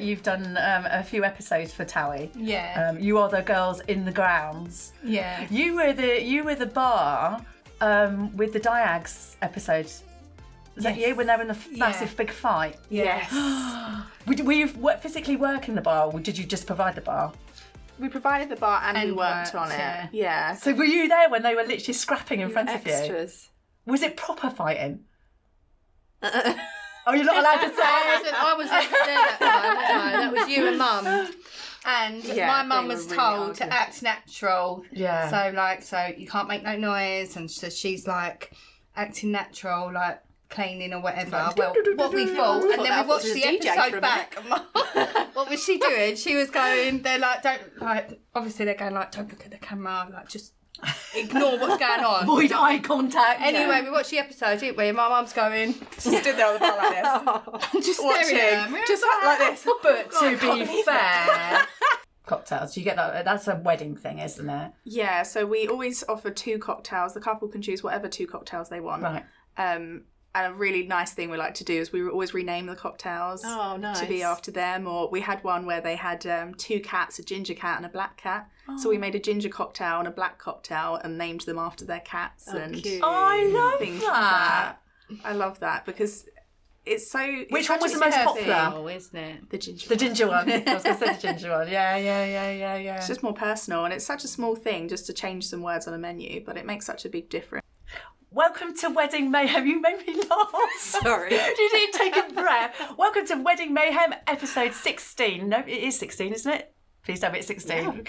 you've done a few episodes for Towie. Yeah. You are the girls in the grounds. Yeah. You were the bar with the Diags episode. Is that you when they were in the massive big fight? Yes. Were you physically working the bar, or did you just provide the bar? We provided the bar and we worked on it. Yeah. So were you there when they were literally scrapping in front of you? Extras. Was it proper fighting? Oh, you're not allowed to say. I was there that time, wasn't I? That was you and Mum. And my mum they was were told really to arguing. act natural. Yeah. So you can't make no noise, and so she's like acting natural, like cleaning or whatever. Well, what we thought, and then we watched the episode back. What was she doing? She was going. They're like, obviously they're going like, don't look at the camera, like just ignore what's going on. Avoid eye contact. Anyway, we watched the episode, didn't we? And my mum's going, Stood there on the bar like this. just staring at them. Just like this. But to be fair, cocktails. You get that? That's a wedding thing, isn't it? Yeah, so we always offer 2 cocktails. The couple can choose whatever 2 cocktails they want. Right. And a really nice thing we like to do is we always rename the cocktails Oh, nice. to be after them. Or we had one where they had 2 cats, a ginger cat and a black cat. So we made a ginger cocktail and a black cocktail and named them after their cats. And cute. I love things that. like that. I love that because it's so... Which one was the most popular? Oh, isn't it? The ginger The ginger one. I was going to say the ginger one. Yeah. It's just more personal, and it's such a small thing just to change some words on a menu, but it makes such a big difference. Welcome to Wedding Mayhem. You made me laugh. Sorry. You didn't take a breath. Welcome to Wedding Mayhem, episode 16. No, it is 16, isn't it? Please tell me it's 16.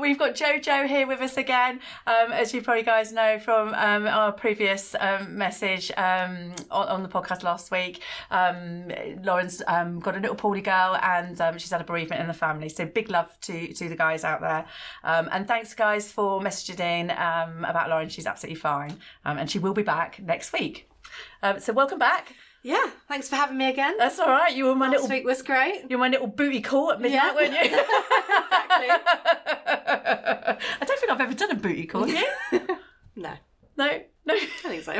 We've got Jojo here with us again. As you probably guys know from our previous message on the podcast last week, Lauren's got a little poorly girl and she's had a bereavement in the family. So big love to the guys out there. And thanks, guys, for messaging in about Lauren. She's absolutely fine. And she will be back next week. So welcome back. Yeah, thanks for having me again. That's all right. You were my Last week was great. You're my little booty call at midnight, weren't you? Exactly. I don't think I've ever done a booty call, have you? No, No. I think so.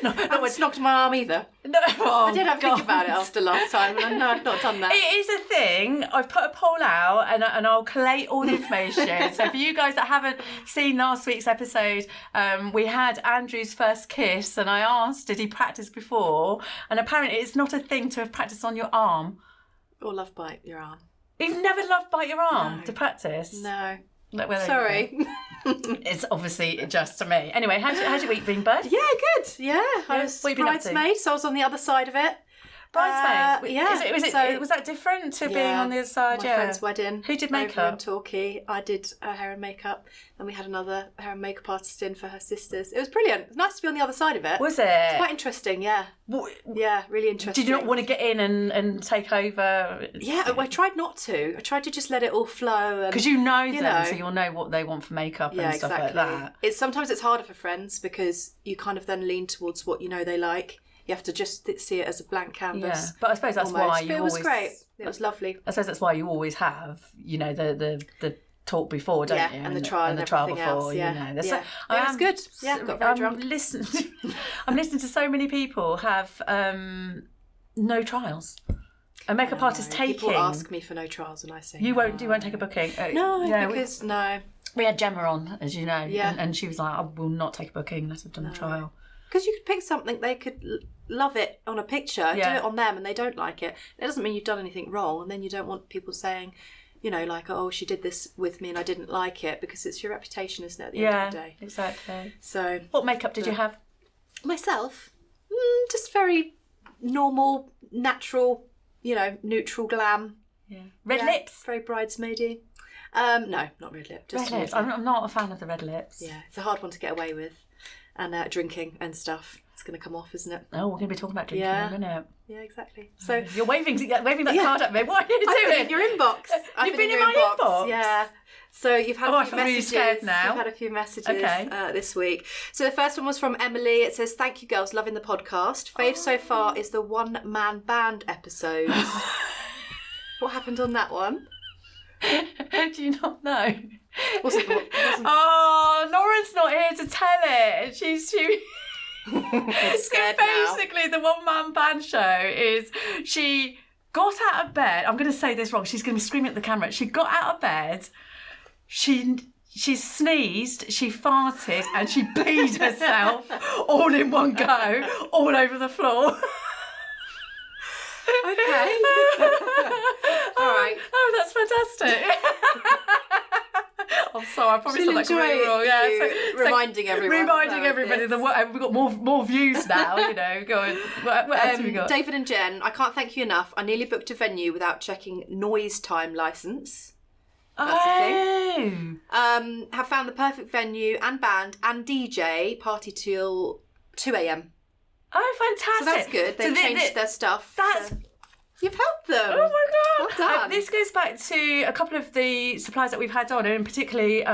No, I haven't knocked my arm either. no. Oh, I did have to God. think about it after last time, and no, I've not done that. It is a thing. I've put a poll out and I'll collate all the information. So for you guys that haven't seen last week's episode, we had Andrew's first kiss and I asked, did he practice before? And apparently it's not a thing to have practiced on your arm. Or love bite your arm. You've never loved bite your arm No. to practice? No. Well, there you Sorry. go. It's obviously just to me. Anyway, how's your week been, bud? Yeah, good. Yeah, I was What have you been up to? bridesmaid, so I was on the other side of it. Bridesmaid? Yeah. Was that different to being on the other side? My friend's wedding. Who did over makeup? in Torquay. I did her hair and makeup, and we had another hair and makeup artist in for her sisters. It was brilliant. It was nice to be on the other side of it. Was it? Quite interesting, yeah. Yeah, really interesting. Did you not want to get in and take over? Yeah, I tried not to. I tried to just let it all flow. Because you know them, so you'll know what they want for makeup and stuff like that. Sometimes it's harder for friends because you kind of then lean towards what you know they like. You have to just see it as a blank canvas. Yeah, but I suppose that's why you But it was always... great. It was lovely. I suppose that's why you always have, the talk before, don't you? And the trial and the trial everything before, else, yeah. you know. There's Yeah. It was good. Yeah, got very drunk. I'm listening to so many people have no trials. A makeup artist taking... People ask me for no trials and I say You no. won't take a booking? No, Yeah, because no. We had Gemma on, as you know, Yeah. and she was like, I will not take a booking unless I've done a trial. Because you could pick something, they could love it on a picture, do it on them and they don't like it. It doesn't mean you've done anything wrong, and then you don't want people saying, like, oh, she did this with me and I didn't like it, because it's your reputation, isn't it, at the end of the day? Exactly. So What makeup did you have? myself, just very normal, natural, neutral glam. Yeah. Red lips? Very bridesmaidy. No, not red lip. Just Red lips. I'm not a fan of the red lips. Yeah, it's a hard one to get away with. And drinking and stuff. It's going to come off, isn't it? Oh, we're going to be talking about drinking in a minute. Yeah, exactly. So You're waving that card at me. What are you I've doing? been in your inbox. You've been in my inbox? Yeah. So you've had Oh, a I few feel really messages. scared now. You've had a few messages Okay. this week. So the first one was from Emily. It says, "Thank you, girls. Loving the podcast. Fave so far is the one-man band episode." What happened on that one? Do you not know? Wasn't Oh, Lauren's not here to tell it. She scared now. basically the one-man band show is she got out of bed. I'm going to say this wrong. She's going to be screaming at the camera. She got out of bed. She sneezed, she farted, and she peed herself all in one go, all over the floor. Okay. All right. Oh, that's fantastic. I'm sorry, I probably She'll said that completely enjoy wrong. Yeah, reminding everyone. Reminding everybody that we've got more views now, you know. Go on. What else have we got? David and Jen, I can't thank you enough. I nearly booked a venue without checking noise time licence. That's the thing. Have found the perfect venue and band and DJ, party till 2 a.m. Oh, fantastic. So that's good. They've changed their stuff. You've helped them. Oh my God. Well done. This goes back to a couple of the suppliers that we've had on, and particularly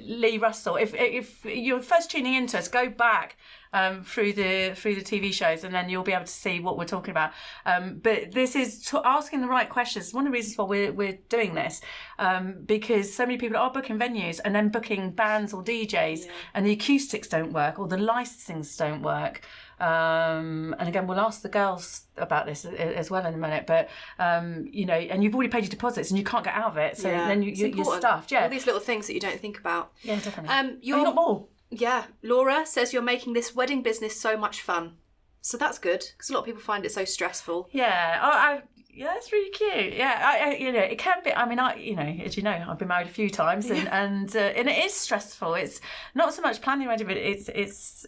Lee Russell. If you're first tuning into us, go back through the TV shows, and then you'll be able to see what we're talking about. But this is asking the right questions. One of the reasons why we're doing this, because so many people are booking venues and then booking bands or DJs, and the acoustics don't work or the licensings don't work. And again, we'll ask the girls about this as well in a minute, but you know, and you've already paid your deposits and you can't get out of it, so then you're stuffed. All these little things that you don't think about. Yeah, definitely. You got more. Yeah, Laura says you're making this wedding business so much fun, so that's good because a lot of people find it so stressful. Yeah, yeah, that's really cute. Yeah, I you know, it can be. I mean, you know, as you know, I've been married a few times, and it is stressful. It's not so much planning wedding, but it's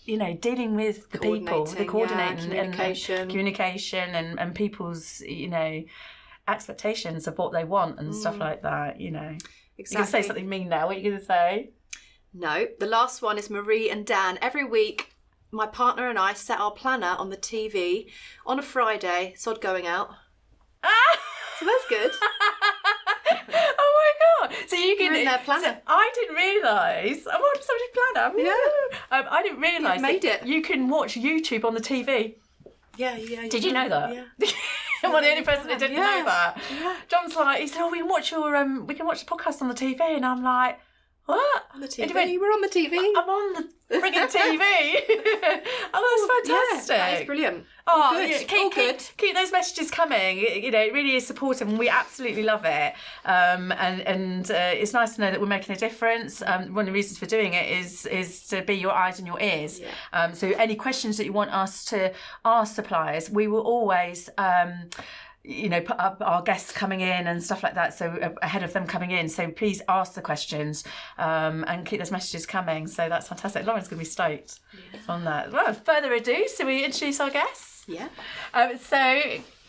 you know, dealing with the people, the coordinating, communication, and people's, you know, expectations of what they want and stuff like that. You know, Exactly. You're going to say something mean now. What are you going to say? No, the last one is Marie and Dan. Every week, my partner and I set our planner on the TV on a Friday, sod going out. So that's good. Oh my God! So you can. You're in their planner. So I didn't realise. I'm on somebody's planner. Yeah. I didn't realise. You've made it. You can watch YouTube on the TV. Yeah. Did you know that? Yeah. I'm the only person that didn't know that. Yeah. John's like, he said, "Oh, we can watch the podcast on the TV," and I'm like, "What?" On the TV. And he went, We're on the TV. I'm on the frigging TV. Oh, that's fantastic. Yeah, that is brilliant. Oh, All good. yeah, All good. Keep those messages coming. You know, it really is supportive, and we absolutely love it. And it's nice to know that we're making a difference. One of the reasons for doing it is to be your eyes and your ears. Yeah. So any questions that you want us to ask suppliers, we will always. You know, put up our guests coming in and stuff like that, so ahead of them coming in. So please ask the questions and keep those messages coming. So that's fantastic. Lauren's going to be stoked on that. Well, without further ado, so we introduce our guests. Yeah. So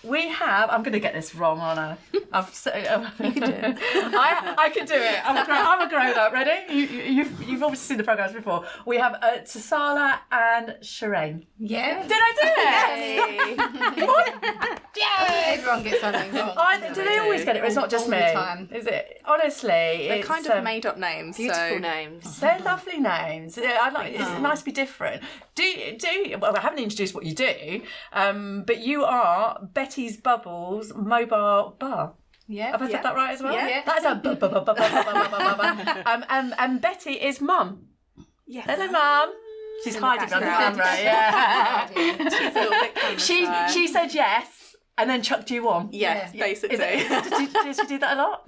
we have. I'm going to get this wrong, aren't I? You can do it. I can do it. I'm a grown up. Ready? You've obviously seen the programmes before. We have Tasarla and Cheraine. Yeah. Did I do it? Yeah. Everyone gets something wrong. Do they always get it? It's not just all me. the time. Is it? Honestly, They're it's kind of made up names. Beautiful names. They're lovely names. Yeah, I like. It's nice to be different. Do well, I haven't introduced what you do, but you are Betty's Bubbles Mobile Bar. Yeah. Have I said that right as well? Yeah. That's a and Betty is Mum. Yes. Hello, Mum. She's hiding on the camera. Yeah. She's a little bit camera shy. She said yes. And then chucked you on. Yeah, basically. Did you do that a lot?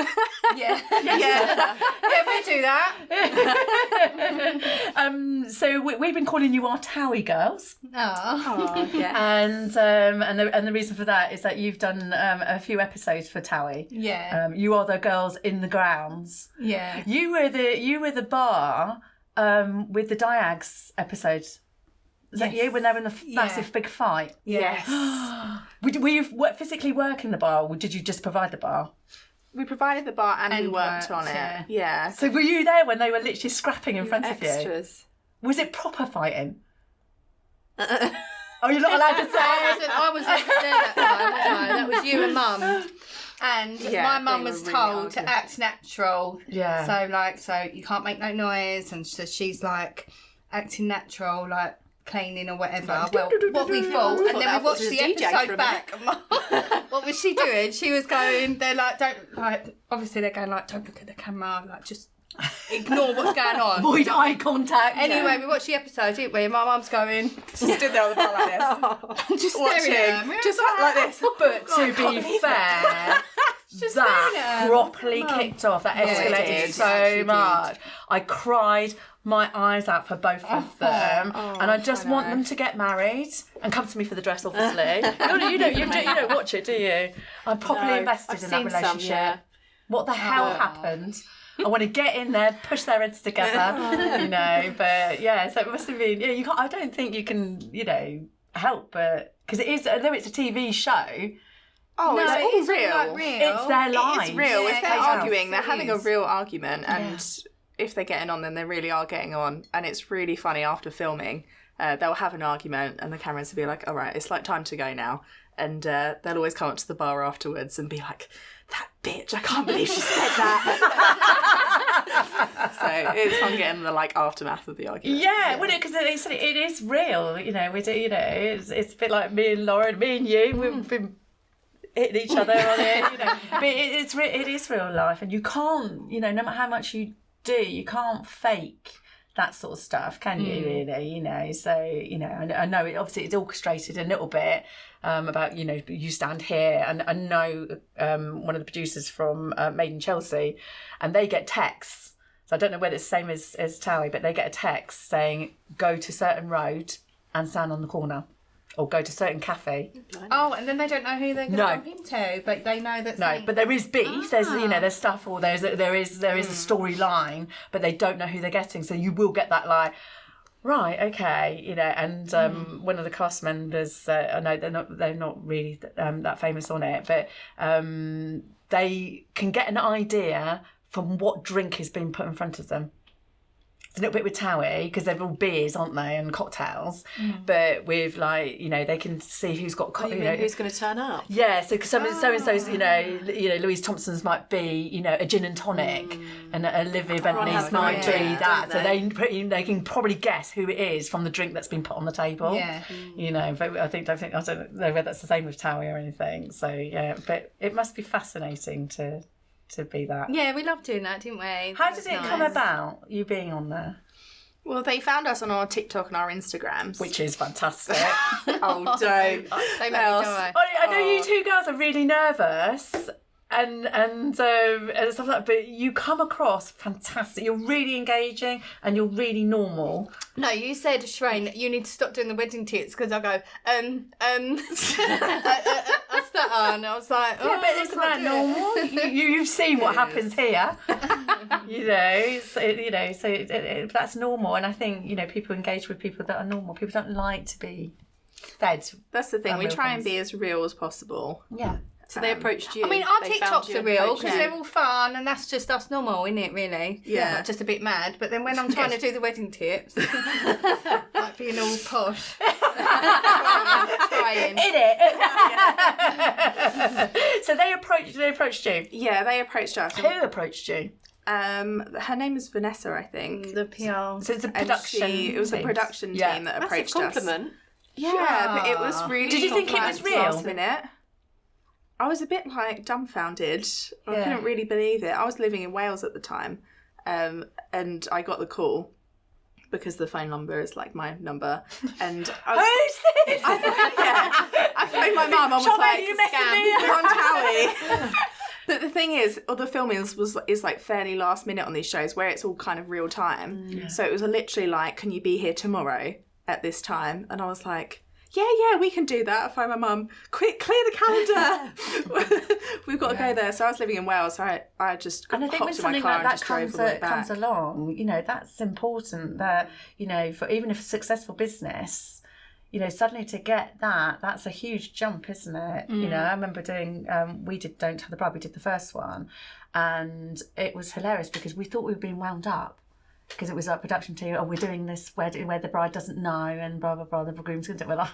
Yeah. Yeah. We do that. So we've been calling you our Towie girls. Oh. Yeah. And the reason for that is that you've done a few episodes for Towie. Yeah. You are the girls in the grounds. Yeah. You were the bar with the Diags episode. Is that you when they were in the massive big fight? Yes. Were you physically working the bar, or did you just provide the bar? We provided the bar and we worked on it. yeah. Yeah. So were you there when they were literally scrapping in front of you? Extras. Was it proper fighting? Oh, you're not allowed to say. I was there that time, wasn't I? That was you and Mum. And my mum they was were told really to ugly. act natural. Yeah. So you can't make no noise, and so she's like acting natural, like cleaning or whatever. Well, what we thought, and then we watched the episode back. What was she doing? She was going. They're like, don't like. Obviously, they're going like, don't look at the camera. Like, just ignore what's going on. Avoid eye contact. Anyway, we watched the episode, didn't we? My mum's going, Stood there on the bar like this. just Watching. staring at her. Just like this. But to be fair, that properly kicked off. That escalated so much. I cried my eyes out for both of them, and I just want them to get married and come to me for the dress, obviously. you don't watch it, do you? I'm properly invested in that relationship. What the hell happened? I want to get in there, push their heads together, But yeah, so it must have been. Yeah, you can't. I don't think you can, help, but because it is. Although it's a TV show. Oh, No, it's all real. Like real. It's their lives. It's real. Yeah, If they're arguing, they're having a is. real argument, and if they're getting on, then they really are getting on, and it's really funny after filming. They'll have an argument, and the cameras will be like, "All right, it's like time to go now," and they'll always come up to the bar afterwards and be like, "That bitch! I can't believe she said that." So it's fun getting the aftermath of the argument. Yeah, well, because it is real. We do. It's a bit like me and Lauren, me and you. We've been hitting each other on it. But it is real life, and you can't. No matter how much you do, you can't fake that sort of stuff, can you? Really, So I know it. Obviously, it's orchestrated a little bit. About you stand here, and I know one of the producers from Made in Chelsea, and they get texts. So I don't know whether it's the same as Towie, but they get a text saying go to certain road and stand on the corner, or go to certain cafe. Oh, and then they don't know who they're going to bump into, but they know that. No, but there is beef. There's there's stuff, or there is a storyline, but they don't know who they're getting. So you will get that right, okay, and one of the cast members, I know they're not really that famous on it, but they can get an idea from what drink has been put in front of them. It's a little bit with Towie, because they're all beers, aren't they, and cocktails. But with they can see who's got who's going to turn up. Yeah, so because so and so's Louise Thompson's might be a gin and tonic, and Olivia Bentley's might be that. So they can probably guess who it is from the drink that's been put on the table. Yeah. But I don't know whether that's the same with Towie or anything. So yeah, but it must be fascinating to be that. Yeah, we loved doing that, didn't we? How did it come about, you being on there? Well, they found us on our TikTok and our Instagrams. Which is fantastic. Oh, don't. They make me die. I know you two girls are really nervous and stuff like that, but you come across fantastic. You're really engaging and you're really normal. No, you said, Cheraine, you need to stop doing the wedding tits, because I go, I stutter, and I was like, yeah, but isn't that normal? You've seen what happens here. So that's normal, and I think people engage with people that are normal. People don't like to be fed. That's the thing. We try and be as real as possible. Yeah. So they approached you. I mean, our They found TikToks you are real because and they're all fun, and that's just us normal, isn't it, really? Yeah. Just a bit mad. But then when I'm trying to do the wedding tips, like being all posh, trying. In it. So they approached you. Yeah, they approached us. Who approached you? Her name is Vanessa, I think. The PR. So it's a And production. it was a team. production team that Massive approached compliment. us. Yeah, but it was really. Did you think it was real? Last minute. I was a bit dumbfounded. I couldn't really believe it. I was living in Wales at the time, and I got the call because the phone number is my number. And I was, Who's this? I phoned my mum. I was Charlotte, like, you messing me up? "We're on Towie." But the thing is, all the filming is fairly last minute on these shows, where it's all kind of real time. So it was literally "Can you be here tomorrow at this time?" And I was like, yeah, we can do that. I phoned my mum, quick, clear the calendar. We've got to go there. So I was living in Wales, so I just And I think when hopped in my something car like and that just drove all the way back. comes along, that's important. That for even if a successful business, suddenly to get that's a huge jump, isn't it? I remember doing, we did Don't Tell the Bride. We did the first one, and it was hilarious because we thought we were being wound up. Because it was our production team, we're doing this where the bride doesn't know, and blah blah blah. The groom's going to we're like,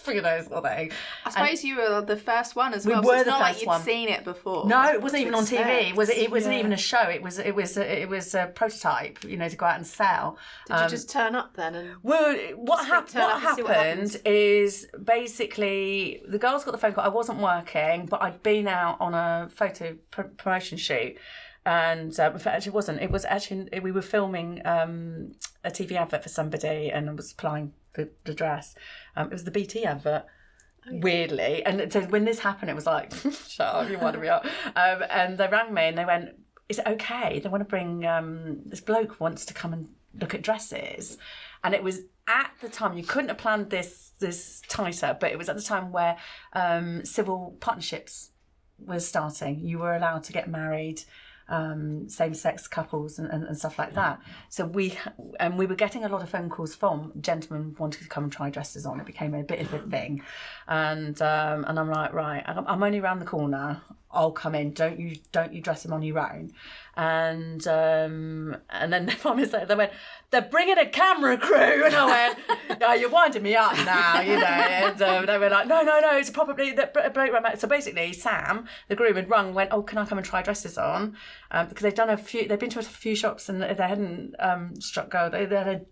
who knows what they. I suppose you were the first one as well. We were so it's the not first like you'd one. seen it before. No, it wasn't even on TV. It wasn't Yeah. even a show. It was a prototype, to go out and sell. Did you just turn up then? And Well, what turn up and see what happened happens? is basically the girls got the phone call. I wasn't working, but I'd been out on a photo promotion shoot. And in fact, actually, it wasn't. It was actually, we were filming a TV advert for somebody, and I was applying the dress. It was the BT advert. Weirdly, and so when this happened, it was like, shut up, you wind me up. And they rang me and they went, is it okay? They want to bring this bloke wants to come and look at dresses. And it was at the time, you couldn't have planned this tighter, but it was at the time where civil partnerships was starting. You were allowed to get married, same-sex couples and stuff like that. So we were getting a lot of phone calls from gentlemen wanting to come and try dresses on. It became a bit of a thing, and I'm like, right, I'm only around the corner. I'll come in. Don't you dress them on your own. And then they went, they're bringing a camera crew, and I went, no, you're winding me up now, you know. And they were like, no, it's probably the bloke ran back. So basically, Sam, the groom, had rung, went, oh, can I come and try dresses on? Because they've been to a few shops and they hadn't struck gold. They had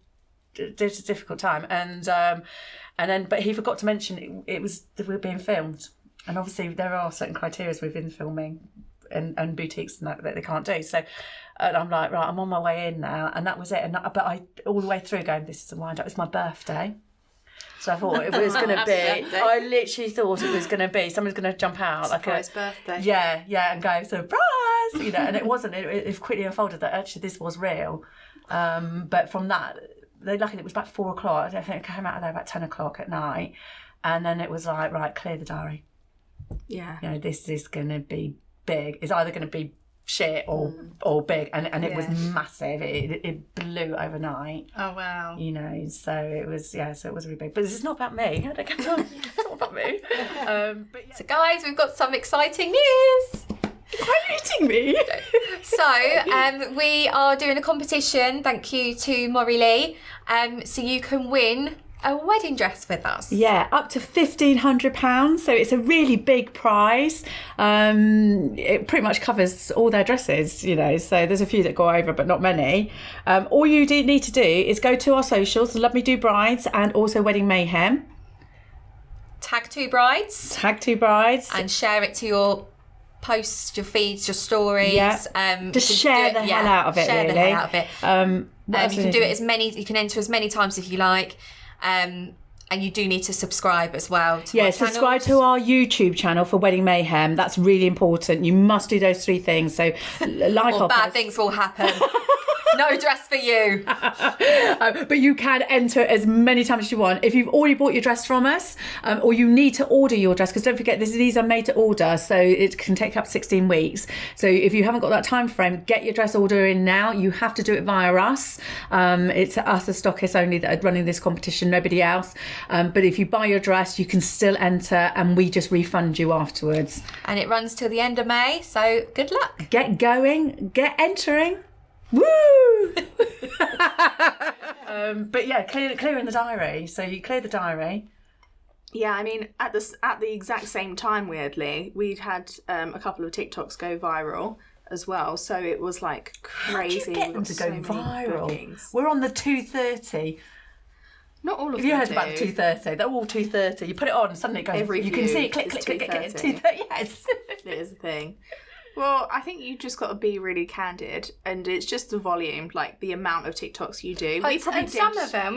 a difficult time, but he forgot to mention it was that we were being filmed. And obviously there are certain criteria within filming and boutiques and that they can't do. So and I'm like, right, I'm on my way in now. And that was it. But I all the way through going, this is a wind up. It's my birthday. So I thought it was going to be, I literally thought it was going to be, someone's going to jump out. Surprise birthday. Yeah, and go, surprise! You know, and it wasn't. It quickly unfolded that actually this was real. But from that, luckily it was about 4 o'clock. I think I came out of there about 10 o'clock at night. And then it was like, right, clear the diary. Yeah. You know, this is going to be big. It's either going to be shit or big. And it was massive. It blew overnight. Oh, wow. You know, so it was really big. But this is not about me. It's not about me. So guys, we've got some exciting news. Why are you hitting me? So we are doing a competition, thank you to Maury Lee. So you can win a wedding dress with us. Yeah, up to £1,500. So it's a really big prize. It pretty much covers all their dresses, you know. So there's a few that go over, but not many. All you need to do is go to our socials, Love Me Do Brides, and also Wedding Mayhem. Tag 2 brides. And share it to your posts, your feeds, your stories. Yeah. Just share the hell out of it, Share really. the hell out of it. You can do it you can enter as many times if you like. And you do need to subscribe as well to our subscribe channels. to our YouTube channel for Wedding Mayhem. That's really important. You must do those 3 things. So like or bad things will happen. No dress for you. But you can enter as many times as you want. If you've already bought your dress from us, or you need to order your dress, because don't forget these are made to order, so it can take up 16 weeks. So if you haven't got that time frame, get your dress order in now. You have to do it via us. It's us as stockists only that are running this competition, nobody else. But if you buy your dress, you can still enter, and we just refund you afterwards. And it runs till the end of May, so good luck. Get going, get entering. Woo! But yeah, clearing the diary. So you clear the diary. Yeah, I mean, at the exact same time, weirdly, we'd had a couple of TikToks go viral as well. So it was like crazy. How do you get them to go viral? We're on the 2:30. Not all of them. Have you heard about the 2:30? They're all 2:30. You put it on, and suddenly it goes. You can see it click. 2:30. Yes, it is a thing. Well, I think you just got to be really candid, and it's just the volume, like the amount of TikToks you do. Some of them,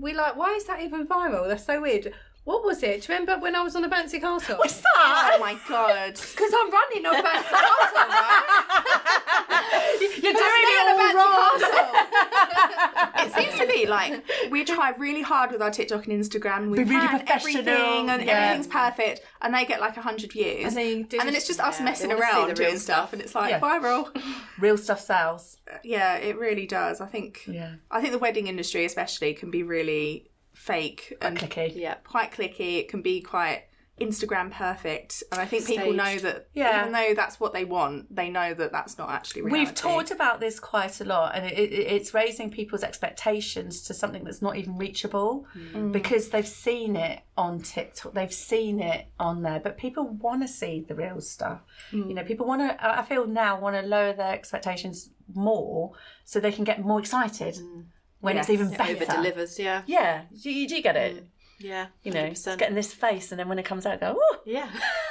we like, why is that even viral? That's so weird. What was it? Do you remember when I was on a bouncy castle? What's that? Oh my God. Because I'm running on a bouncy castle, right? You're doing it all wrong. It seems to be like, we try really hard with our TikTok and Instagram. We be really plan professional. everything, and everything's perfect, and they get like 100 views. And then it's just us messing around doing stuff, and it's like viral. Real stuff sells. Yeah, it really does. I think the wedding industry especially can be really fake and clicky. Yeah, quite clicky. It can be quite Instagram perfect, and I think people know that even though that's what they want, they know that that's not actually reality. We've talked about this quite a lot, and it's raising people's expectations to something that's not even reachable because they've seen it on TikTok, they've seen it on there, but people want to see the real stuff. You know, people want to, I feel now, want to lower their expectations more so they can get more excited when it's even better. Over delivers, Yeah, do you get it? Yeah, You know, 100%. it's getting this face, and then when it comes out, go, oh, Yeah.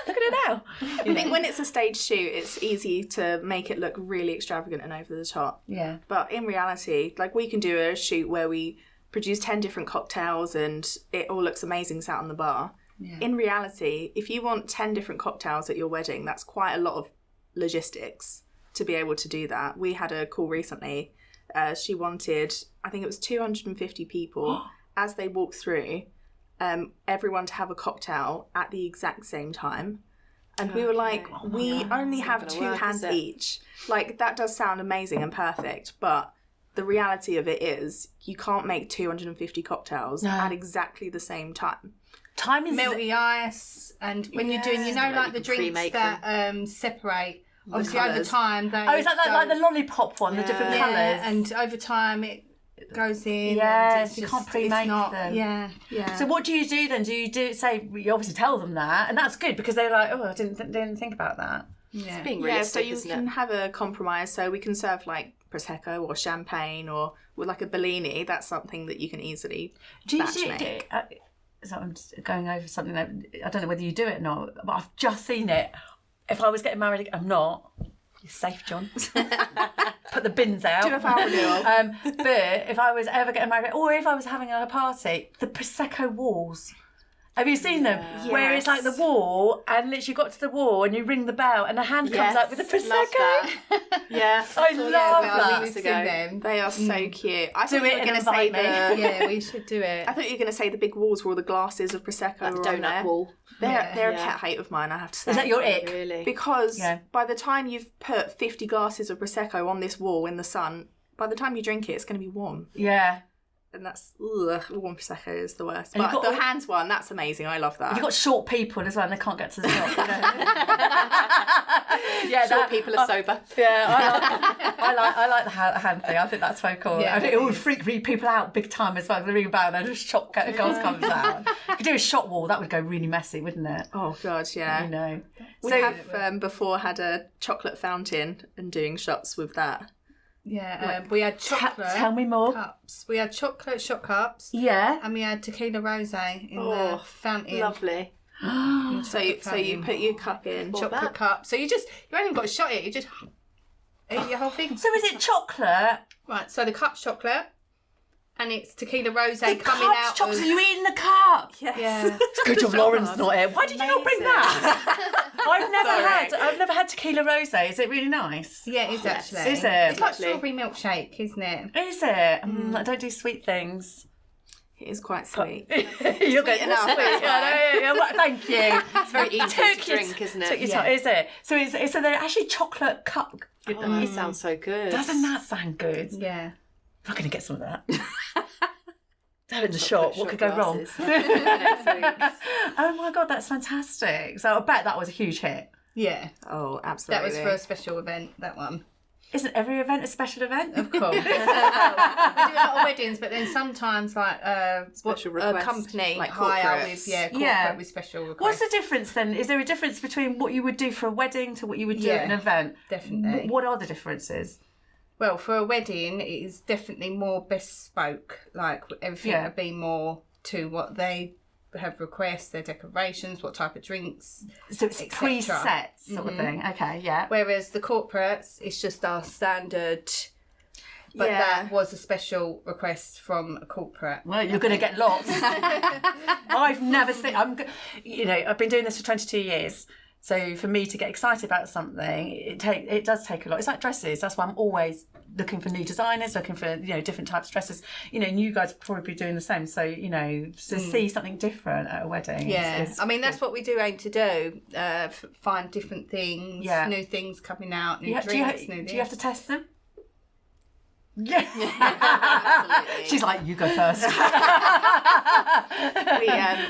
look at it now. I think when it's a stage shoot, it's easy to make it look really extravagant and over the top. Yeah. But in reality, like, we can do a shoot where we produce 10 different cocktails and it all looks amazing sat on the bar. Yeah. In reality, if you want 10 different cocktails at your wedding, that's quite a lot of logistics to be able to do that. We had a call recently. She wanted, I think it was 250 people as they walk through, everyone to have a cocktail at the exact same time. And we were like, we only have 2 hands each. Like, that does sound amazing and perfect, but the reality of it is you can't make 250 cocktails at exactly the same time. Time is... Melty ice, and when you're doing, you know, like the drinks that separate. Obviously, over colours. time, they Oh, is that like the lollipop one, the different colours? yeah, and over time it goes in. Yes, and you it's can't just- pre-make it's not, them. Yeah. So what do you do then? Do you say, you obviously tell them that, and that's good because they're like, oh, I didn't think about that. Yeah. Being Yeah, so realistic, you isn't can it? have a compromise. So we can serve like Prosecco or champagne or with like a Bellini. That's something that you can easily batch make. So I'm just going over something that I don't know whether you do it or not, but I've just seen it. If I was getting married, I'm not. You're safe, John. Put the bins out. Do a vow renewal. But if I was ever getting married, or if I was having a party, the Prosecco walls. Have you seen them? Where it's like the wall, and literally you got to the wall, and you ring the bell, and the hand comes up with the Prosecco. Love that. Yeah. I love that. We've seen them. They are so cute. I thought Do you it were and going to say invite me. Yeah, we should do it. I thought you were going to say the big walls where all the glasses of Prosecco That were on there. donut wall. They're a pet hate of mine, I have to say. Is that your ick? Really? Because Yeah. by the time you've put 50 glasses of Prosecco on this wall in the sun, by the time you drink it, it's going to be warm. Yeah. And that's, warm Prosecco is the worst. And But you've got the all- hands one, that's amazing. I love that. You've got short people as well, and they can't get to the top. You know? Yeah, Short people are sober. Yeah, I like the hand thing. I think that's so cool. Yeah, I think it it would is. freak people out big time as well. They ring about and just shot girls comes out. You could do a shot wall. That would go really messy, wouldn't it? Oh, God, yeah. You know. We So have before had a chocolate fountain and doing shots with that. Yeah, we had chocolate tell me more. cups. We had chocolate shot cups, Yeah. and we had tequila rosé in the fountain. Lovely. So you put your cup in. Chocolate cup. So you ain't even got to shot it. You just eat your whole thing. So is it chocolate? Right. So the cup's chocolate, and it's tequila rosé The coming cup's out. chocolate. of- So you eating the cup? Yes. Yeah. Good job, Lauren's not here. Why did you not bring that? I've never had tequila rosé. Is it really nice? Yeah, it is actually. Is it? It's like Lovely. strawberry milkshake, isn't it? Is it? I don't do sweet things. It is quite sweet. You're going enough. Thank you. It's very easy Took to your- drink, isn't Took it? your time, is it? So they're actually chocolate cup. Oh, that sounds so good. Doesn't that sound good? Yeah. I'm going to get some of that. Have it in the shop. What could go wrong? Next week. Oh my God, that's fantastic. So I bet that was a huge hit. Yeah. Oh, That absolutely. was for a special event, that one. Isn't every event a special event? Of course. We do a lot of weddings, but then sometimes like Special a requests, company like hire corporates. with corporate Yeah. with special requests. What's the difference then? Is there a difference between what you would do for a wedding to what you would do Yeah, at an event? definitely. What are the differences? Well, for a wedding, it is definitely more bespoke. Like everything Yeah. would be more to what they have requests, their decorations, what type of drinks. So it's etc. preset sort of thing. Okay, yeah. Whereas the corporates, it's just our standard. But Yeah. that was a special request from a corporate. Well, you're going to get lots. I've never seen. I've been doing this for 22 years. So for me to get excited about something, it does take a lot. It's like dresses. That's why I'm always looking for new designers, looking for different types of dresses. And you guys probably be doing the same. So to see something different at a wedding. Yeah, is I mean that's what we do aim to do. Find different things, Yeah. new things coming out, new do you drinks, new do you have to this. test them? Yeah. Absolutely. She's like, you go first.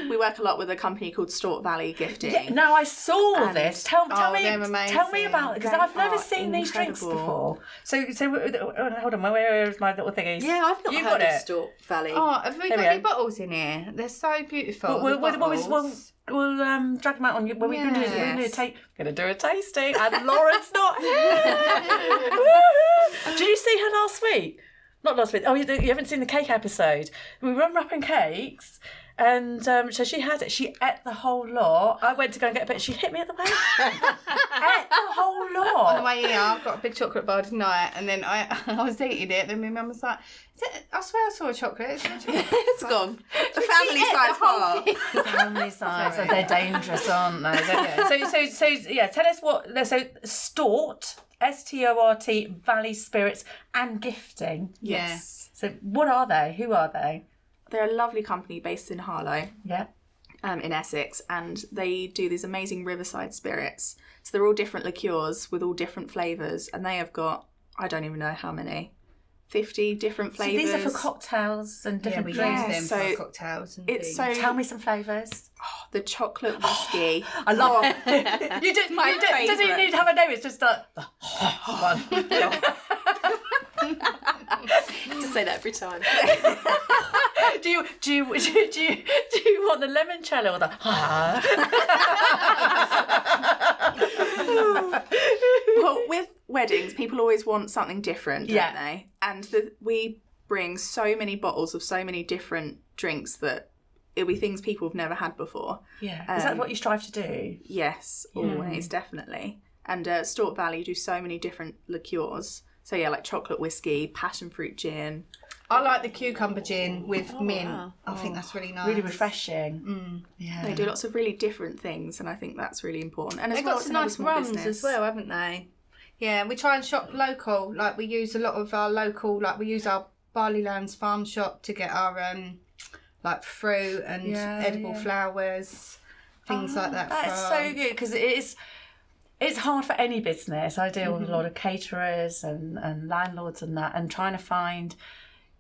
We work a lot with a company called Stork Valley Gifting. Now I saw And- this. Tell me, they're amazing. tell me about it because They I've never are seen these drinks incredible. before. So hold on, where is my little thingies? Yeah, I've not You've heard got of it. Stork Valley. Oh, have we There got we any go. bottles in here? They're so beautiful. We'll the bottles. drag them out on you. Well, we're going to do Yes. a tasting, and Lauren's not here. Did you see her last week? not last week. Oh, you haven't seen the cake episode. We were unwrapping cakes, and so she had it. She ate the whole lot. I went to go and get a bit. She hit me at the way. Ate the whole lot. On the way here, I've got a big chocolate bar tonight, and then I was eating it. Then my mum was like, I swear I saw a chocolate. It's gone. The family size bar. Family size. So they're dangerous, aren't they? So yeah. Tell us what. So Stort. STORT, Valley Spirits and Gifting. Yes. So what are they? Who are they? They're a lovely company based in Harlow. Yeah. In Essex, and they do these amazing riverside spirits. So they're all different liqueurs with all different flavours, and they have got, I don't even know how many, 50 different flavours. So these are for cocktails and different drinks. Yeah, we use them for cocktails and things. Tell me some flavours. Oh, the chocolate whiskey. I love it. You didn't need to have a name. It's just like the one. To say that every time. Do you want the limoncello or the Well, with weddings, people always want something different, don't they? And we bring so many bottles of so many different drinks that it'll be things people have never had before. Yeah. Is that what you strive to do? Yes, always, definitely. And Stort Valley do so many different liqueurs. So yeah, like chocolate whiskey, passion fruit gin. I like the cucumber gin with mint. Wow. I think that's really nice. Really refreshing. Yeah. They do lots of really different things, and I think that's really important. And they've got some nice rums as well, haven't they? Yeah, we try and shop local. Like we use a lot of our local. Like we use our Barleylands farm shop to get our like fruit and edible flowers, things like that. That's so good because it's hard for any business. I deal with a lot of caterers and landlords and that, and trying to find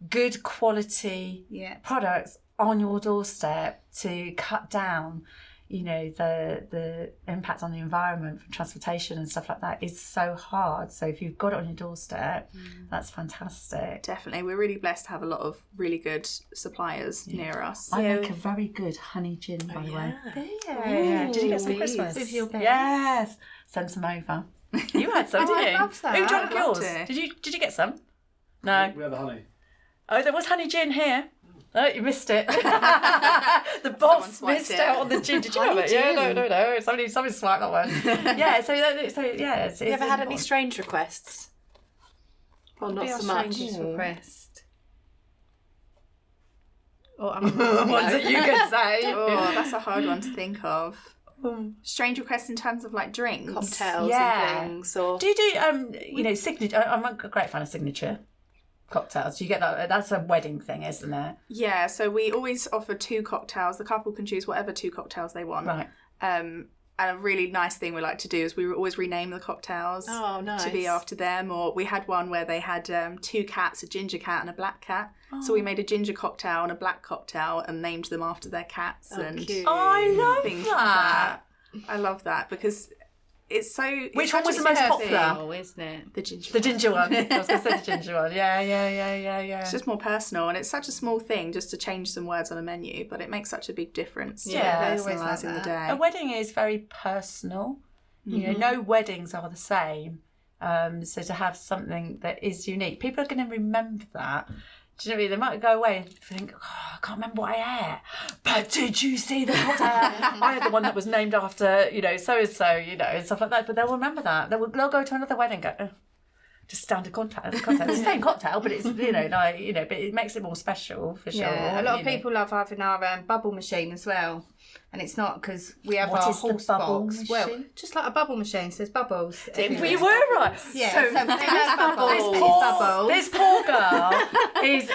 good quality products on your doorstep to cut down, the impact on the environment from transportation and stuff like that is so hard. So if you've got it on your doorstep, that's fantastic. Definitely. We're really blessed to have a lot of really good suppliers near us. I make a very good honey gin, by the way. Yeah. Did you get some Christmas? With your bed? Yes. Send some over. You had some, didn't you? I love that. Who drank I'd yours? love to. Did you get some? No. We had the honey. Oh, there was honey gin here. Oh, you missed it. The boss missed out on the gin. Did you have it? Yeah, no. Somebody swiped that one. Yeah, so yeah. Have you ever had any strange requests? Well, not so much. Request. Ones that you could say. Oh, that's a hard one to think of. Strange requests in terms of like drinks, cocktails and things, or do you do signature? I'm a great fan of signature cocktails. Do you get that? That's a wedding thing, isn't it? Yeah, so we always offer 2 cocktails. The couple can choose whatever 2 cocktails they want. Right. And a really nice thing we like to do is we always rename the cocktails to be after them. Or we had one where they had 2 cats, a ginger cat and a black cat. So we made a ginger cocktail and a black cocktail and named them after their cats. Cute. I love things that. Like that. I love that because it's so... Which one was the most popular? Oh, isn't it? The ginger The ginger one. I was going to say the ginger one. Yeah. It's just more personal, and it's such a small thing just to change some words on a menu, but it makes such a big difference to personalising the day. A wedding is very personal. No weddings are the same. So to have something that is unique, people are going to remember that. Do you know what I mean? They might go away and think, I can't remember what I ate. But did you see the cocktail? I had the one that was named after, so-and-so, and stuff like that. But they'll remember that. They'll go to another wedding and go, just standard cocktail. It's the same cocktail, but it's, but it makes it more special for sure. Yeah, a lot of people love having our bubble machine as well. And it's not because we have our horse box. Well, just like a bubble machine, so there's bubbles. We were right. Yeah, so there's bubbles. This poor girl is.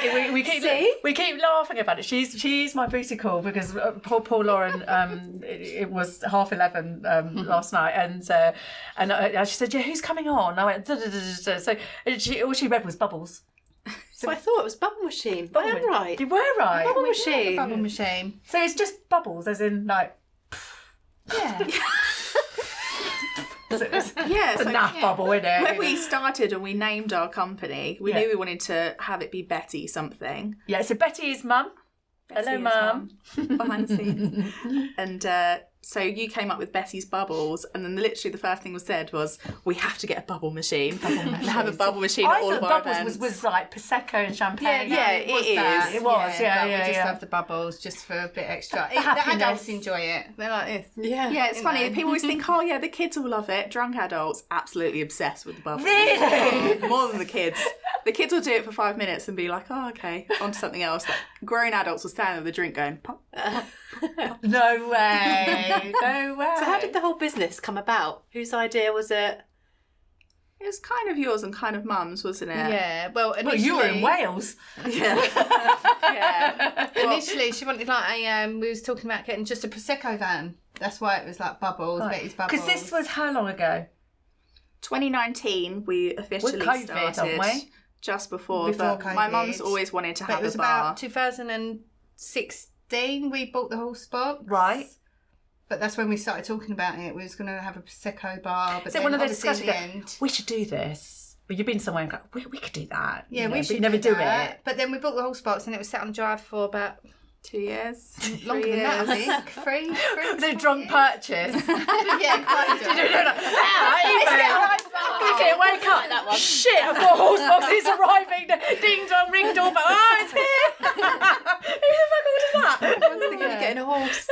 We keep laughing about it. She's my booty call because poor Lauren. It was 11:30 last night, and she said, "Yeah, who's coming on?" I went, so all she read was bubbles. So I thought it was bubble machine. I am right. You were right. Bubble machine. Bubble machine. So it's just bubbles, as in like. Yeah. It's a naff bubble, isn't it? When we started and we named our company, we knew we wanted to have it be Betty something. Yeah, so Betty is mum. Hello, Mum. Behind the scenes. And So you came up with Betty's bubbles, and then literally the first thing was said was, we have to get a bubble machine. And have a bubble machine at all of our bubbles events. was like Prosecco and champagne. It is. It was, yeah. We just have the bubbles just for a bit extra. The adults enjoy it. They're like this. Yeah, it's funny. People always think, oh yeah, the kids will love it. Drunk adults, absolutely obsessed with the bubbles. Really? More than the kids. The kids will do it for 5 minutes and be like, oh, okay, on to something else. Like, grown adults will stand there with a drink going, pop. No way. No way. So how did the whole business come about? Whose idea was it? It was kind of yours and kind of mum's, wasn't it? Yeah, well, initially... you were in Wales. Yeah. Initially, she wanted like we was talking about getting just a Prosecco van. That's why it was like bubbles, Betty's bubbles. Because this was how long ago? 2019, we officially COVID, started. aren't we? Just before COVID. My mum's always wanted to have it was a bar. about 2016 we bought the horse box. Right. But that's when we started talking about it. We was going to have a Prosecco bar. But So then one of those obviously in discussions, the end... we should do this. But you've been somewhere and go, we could do that. Yeah, you know, we but should you never do that. it. But then we bought the horse box and it was sat on drive for about 2 years. longer than that, I think. Three. Was it a drunk purchase? Yeah, kind of. Wake up. That one. Shit, I've got a horse box, it's arriving. Ding dong, ring doorbell. Oh, it's here. Who the fuck ordered that? Everyone's thinking of getting a horse.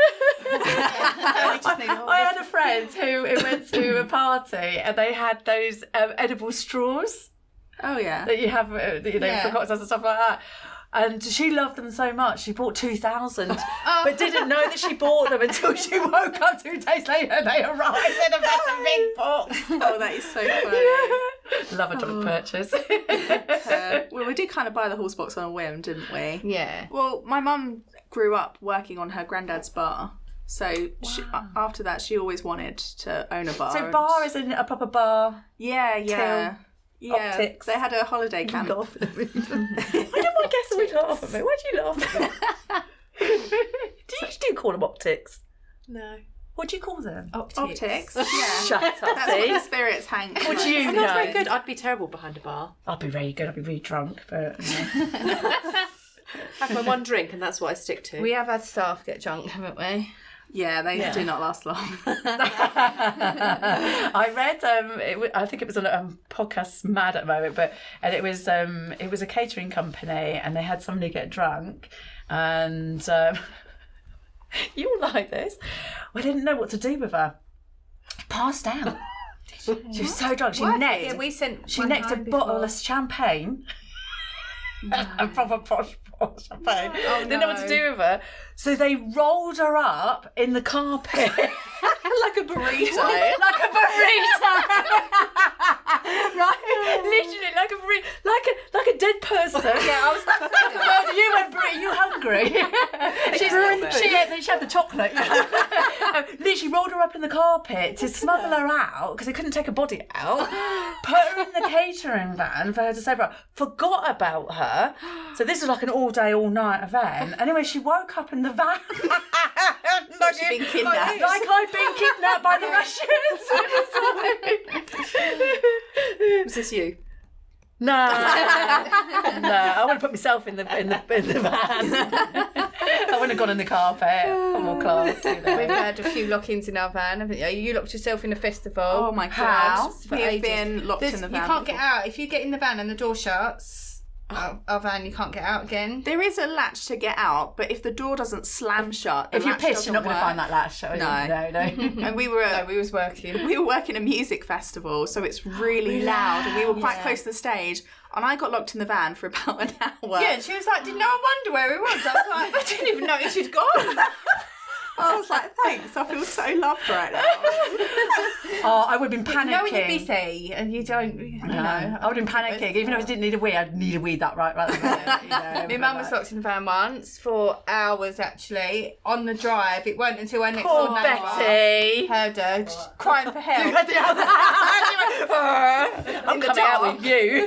I had a friend who went to a party and they had those edible straws Oh, yeah. that you have, for cocktails and stuff like that. And she loved them so much, she bought 2,000, but didn't know that she bought them until she woke up 2 days later and they arrived in a massive big box. Oh, that is so funny. Love a drunk purchase. Well, we did kind of buy the horse box on a whim, didn't we? Yeah. Well, my mum grew up working on her granddad's bar. So after that, she always wanted to own a bar. So bar is a proper bar. Yeah. Yeah, Optics. they had a holiday camp. Why did my guess would laugh at me? Why do you laugh at me? Do you call them optics? No. What do you call them? Optics. Yeah. Shut up, That's what the spirits hang. What do you I'm know? not very good. I'd be terrible behind a bar. I'll be very good. I'll be really drunk, but Have my one drink and that's what I stick to. We have had staff get drunk, haven't we? Yeah, they do not last long. I read. I think it was on a podcast, Mad at the moment, and it was a catering company, and they had somebody get drunk, and you'll like this. I didn't know what to do with her. Passed out. She was so drunk. She necked. Yeah, we sent. She necked a bottle of champagne. A proper posh champagne. Didn't know what to do with her. So they rolled her up in the carpet. Like a burrito. Like a burrito. Right? Literally like a burrito. Like a dead person. Yeah, I was like, well, you went, are you hungry? She had the chocolate. Literally rolled her up in the carpet to smuggle her out because they couldn't take her body out. Put her in the catering van for her to save her. Forgot about her. So this was like an all day, all night event. Anyway, she woke up in the van. She'd been kidnapped. Like I'd been kidnapped by the Russians. Was this you? No, I want to put myself in the van. I wouldn't have gone in the carpet. I'm more class. You know. We've had a few lock-ins in our van, haven't you? You locked yourself in a festival. Oh my How? God. We have been locked in the van. You can't get out. If you get in the van and the door shuts, our van, you can't get out again. There is a latch to get out, but if the door doesn't slam shut, If you're pissed, you're not going to find that latch. No. And we were we was working. We were working a music festival, so it's really loud, and we were quite close to the stage. And I got locked in the van for about an hour. Yeah, and she was like, "Did no one wonder where he was?" I was like, "I didn't even notice you'd gone." I was like, thanks, I feel so loved right now. Oh, I would have been panicking. You know when you're busy and you don't, I would have been panicking. Even if I didn't need a wee, I'd need a wee that right there. My mum was locked in the van once for hours actually on the drive. It wasn't until our next Poor door neighbour Betty. heard her crying for help. I'm coming out with you.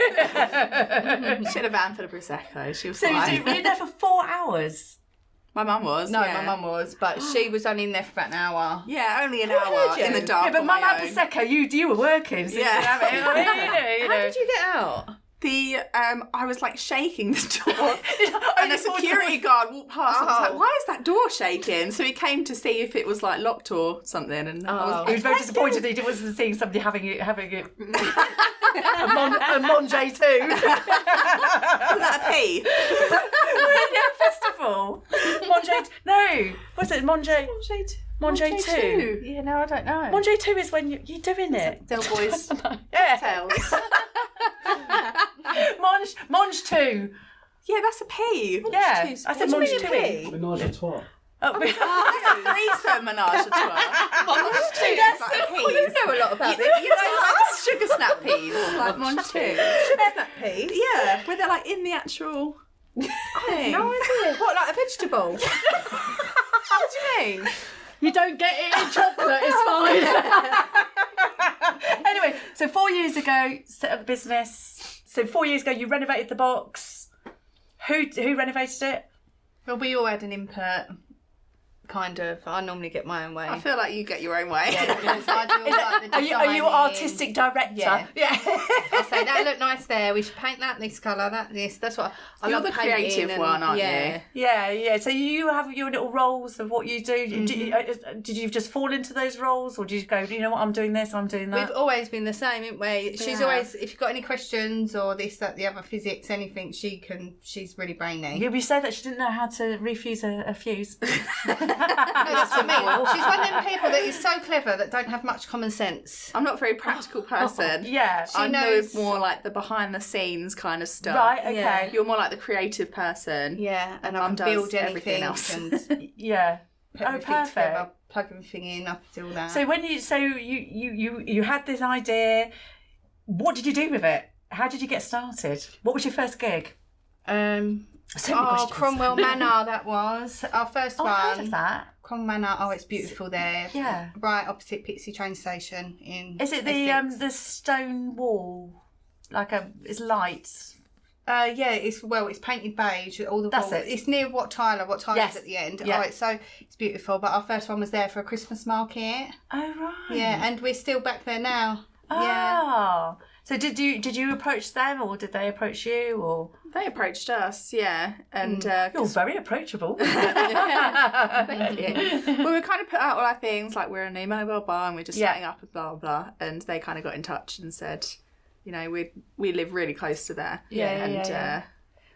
She had a van full of Prosecco. She was So fine. you were there for 4 hours? My mum was. No, yeah. my mum was, but she was only in there for about an hour. Yeah, only an hour in the dark. Yeah, but on mum my had own. Prosecco, you were working. So Yeah. you have it. I mean, you know. How did you get out? I was like shaking the door, and a security security guard walked past and was like, why is that door shaking? So he came to see if it was like locked or something. And he was very disappointed that he wasn't seeing somebody having a Monjay too. Was that a pea? Festival. Monjay. No. Was it Monjay? Monjay 2. Yeah, no, I don't know. Monjay 2 is when you're doing it. Del Boys. Yeah. Tails. Monj 2. Yeah, that's a pee. Yeah. I said Monj 2. Menage a trois. Oh, Threesome menage a trois. Monj 2 is like peas. You know a lot about this. You know, like sugar snap peas. Like Monj 2. Sugar snap peas? Yeah, where they're like in the actual thing. No idea. What, like a vegetable? What do you mean? you don't get it in chocolate, it's fine. Anyway, so 4 years ago, set up the business. So 4 years ago, you renovated the box. Who renovated it? Well, we all had an input. Kind of. I normally get my own way. I feel like you get your own way. Yeah, because I do all, like, the Are you designing. artistic director? Yeah. I say that looked nice there. We should paint that this colour, that this. That's what I You're love. the creative one, aren't you? Yeah. So you have your little roles of what you do. Mm-hmm. Did you just fall into those roles, or did you go, you know what, I'm doing this, I'm doing that? We've always been the same, haven't we? She's always, if you've got any questions or this, that, the other, physics, anything, she's really brainy. Yeah, we said that she didn't know how to refuse a fuse. No, that's what I mean. She's one of them people that is so clever that don't have much common sense. I'm not a very practical person. Yeah. I knows- know more like the behind the scenes kind of stuff. Right, okay. Yeah. You're more like the creative person. Yeah, and I Mum can does build everything anything else. and Yeah. put Oh, everything perfect. together, plug everything in, I can do all that. So when you had this idea, what did you do with it? How did you get started? What was your first gig? So many questions. Cromwell Manor, that was our first I've one. heard of that. Cromwell Manor, it's beautiful there. Yeah. Right opposite Pixie train station in Is it Essex. the stone wall? It's light. Yeah, it's painted beige. All the That's walls. it. It's near What Tyler Yes. is at the end. Yeah. It's beautiful. But our first one was there for a Christmas market. Oh right. Yeah, and we're still back there now. Oh. Yeah. So did you approach them, or did they approach you, or? They approached us, yeah. And You're very approachable. well, we kind of put out all our things, like we're a new mobile bar and we're just setting up and blah, blah, blah. And they kind of got in touch and said, you know, we live really close to there. Yeah.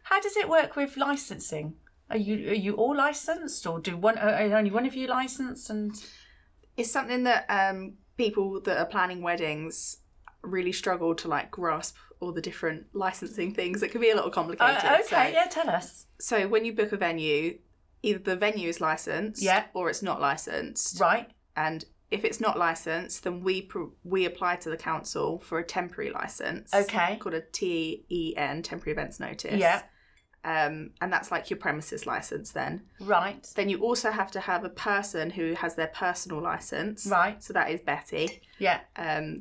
How does it work with licensing? Are you all licensed, or only one of you licensed? And it's something that people that are planning weddings really struggle to like grasp all the different licensing things. It can be a little complicated. Tell us. So when you book a venue, either the venue is licensed or it's not licensed. Right. And if it's not licensed, then we apply to the council for a temporary license. Okay. Called a TEN, Temporary Events Notice. Yeah. And that's like your premises license then. Right. Then you also have to have a person who has their personal license. Right. So that is Betty. Yeah.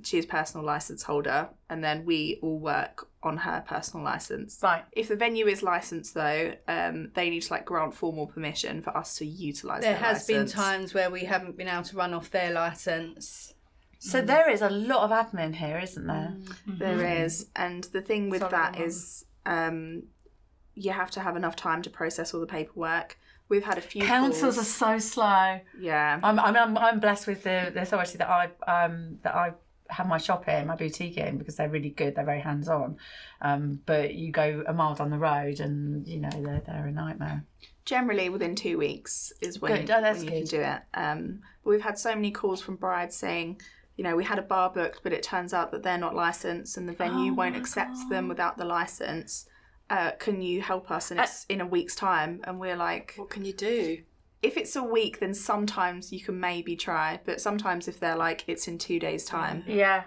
She is personal license holder, and then we all work on her personal license. Right. If the venue is licensed though, they need to like grant formal permission for us to utilise their There has been licence. times where we haven't been able to run off their licence. So there is a lot of admin here, isn't there? There is, and the thing with Sorry, that Mum. is you have to have enough time to process all the paperwork. We've had a few Councils calls. are so slow. Yeah. I'm blessed with the authority that I have my shop in, my boutique in, because they're really good. They're very hands on. But you go a mile down the road, and you know they're a nightmare. Generally within 2 weeks is when, Good. Oh, that's when you good. can do it. But we've had so many calls from brides saying, you know, we had a bar booked, but it turns out that they're not licensed and the venue won't accept them without the license. Can you help us? And it's in a week's time. And we're like, What can you do? if it's a week, then sometimes you can maybe try. But sometimes if they're like, it's in 2 days' time, Yeah.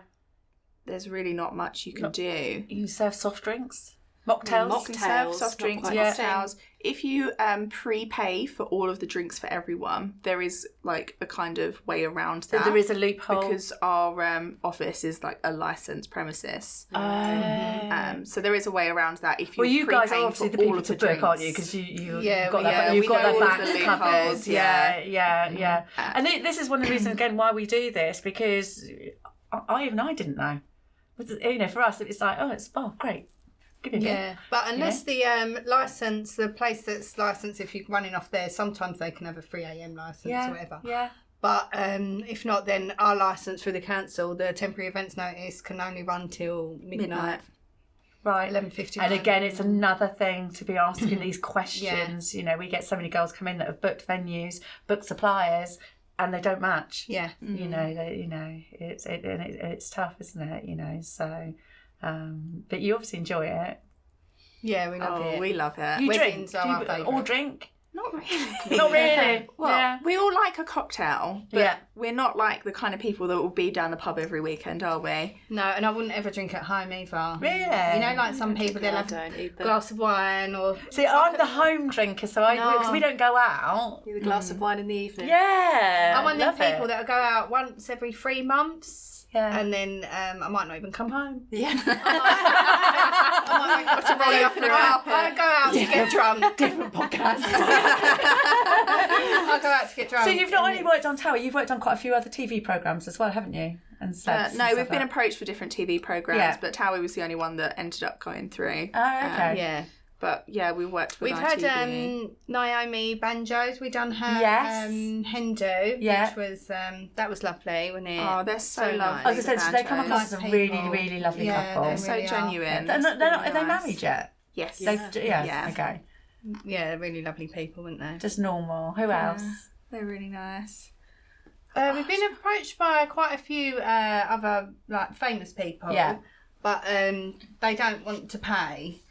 there's really not much you can do. You serve soft drinks, mocktails. You can serve Mocktails, soft not drinks, quite the mocktails. If you prepay for all of the drinks for everyone, there is like a kind of way around So that. there is a loophole. because our office is like a licensed premises. So there is a way around that. If you're Well, you guys are prepaying obviously for the all people of to the book, aren't you? drinks. Because you've Yeah, got we- that, yeah, you've we got know their all of backs the covered. loopholes, Yeah. And this is one of the reasons again why we do this, because I didn't know. You know, for us it's like, oh, it's great. Give me a bit. Yeah, but unless the licence, the place that's licensed, if you're running off there, sometimes they can have a 3 a.m. licence or whatever. Yeah. But if not, then our licence through the council, the temporary events notice can only run till midnight. Right. 11:59. And again, it's another thing to be asking these questions. You know, we get so many girls come in that have booked venues, booked suppliers, and they don't match. Yeah. You know, it's tough, isn't it? You know, so, but you obviously enjoy it. Yeah, we love it. We love it. You Weddings drink? are our Do you favourite. all drink? Not really. Not really. Well, we all like a cocktail, but Yeah. we're not like the kind of people that will be down the pub every weekend, are we? No, and I wouldn't ever drink at home either. Really? You know, like some people, they'll have don't a either. glass of wine or... See, I'm the home drinker, so because we don't go out. With a glass of wine in the evening. Yeah. I'm one of them love people it. that'll go out once every 3 months. Yeah. And then I might not even come home. Yeah. I might to roll off the carpet. I go out to get drunk. Different podcast. I go out to get drunk. So you've not only worked on Tower, you've worked on quite a few other TV programmes as well, haven't you? And sets and No, stuff we've been like approached for different TV programmes, Yeah. but Towie was the only one that ended up going through. that. Oh, okay. Yeah. But yeah, we worked with We've had ITV. Naomi Banjos. We done her Yes. Hindu, Yeah. which was that was lovely, wasn't it? Oh, they're so lovely. nice. I was going to say, they come across as a Nice really, people. really lovely Yeah, couple. they So really are. genuine. They're not, are they Nice. married yet? Yes. Yeah. Yeah. Okay. Yeah, they're really lovely people, weren't they? Just normal. Who else? They're really nice. We've been approached by quite a few other like famous people. Yeah. But they don't want to pay.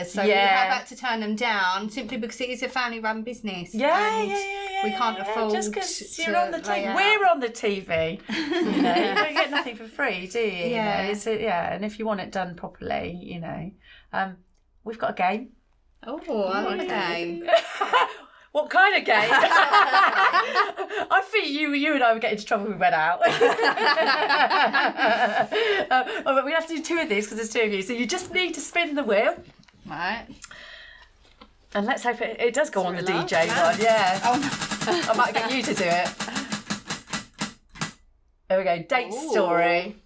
So we Yeah. have had to turn them down simply because it is a family-run business. Yeah, and yeah. we can't afford Just because to you're on the lay TV. out. We're on the TV. You know, you don't get nothing for free, do you? Yeah. You know, and if you want it done properly, you know. We've got a game. Oh, I love a game. What kind of game? I think you and I would get into trouble if we went out. But we have to do 2 of these because there's 2 of you. So you just need to spin the wheel. Right. And let's hope it does go on the DJ one. Yeah. I might get you to do it. There we go. Date story.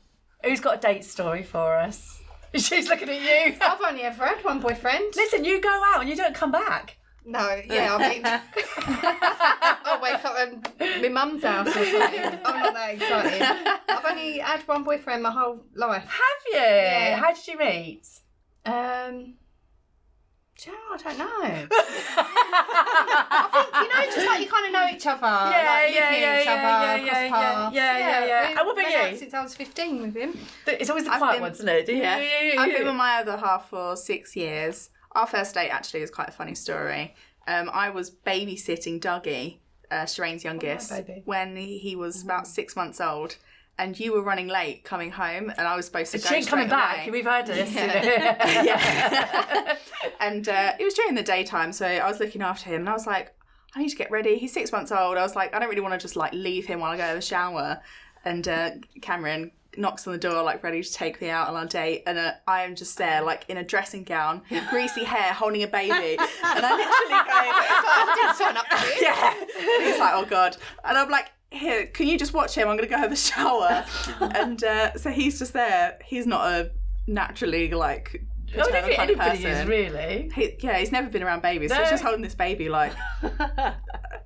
Who's got a date story for us? She's looking at you. I've only ever had one boyfriend. Listen, you go out and you don't come back. No, yeah, I mean, I'll wake up at my mum's house or something. I'm not that excited. I've only had one boyfriend my whole life. Have you? Yeah. How did you meet? I don't know. I think, you know, just like you kind of know each other. Like, you hear each other, cross paths. Yeah. And what about been out you? since I was 15 with him. It's always the I've quiet been- ones, isn't it? Yeah. I've been with my other half for 6 years. Our first date actually is quite a funny story. I was babysitting Dougie, Cherane's youngest, baby. when he was about 6 months old. And you were running late coming home, and I was supposed to go She ain't coming straight back. away. We've heard this. Yeah. And it was during the daytime, so I was looking after him, and I was like, I need to get ready. He's 6 months old. I was like, I don't really want to just like leave him while I go to the shower. And Cameron knocks on the door, like ready to take me out on our date, and I am just there, like in a dressing gown, greasy hair, holding a baby, and I literally I didn't sign up for it. yeah. He's like, oh god, and I'm like, here, can you just watch him? I'm gonna go have a shower. And so he's just there. He's not a naturally like I don't paternal think kind of anybody person. is really. He's never been around babies, so No. he's just holding this baby like,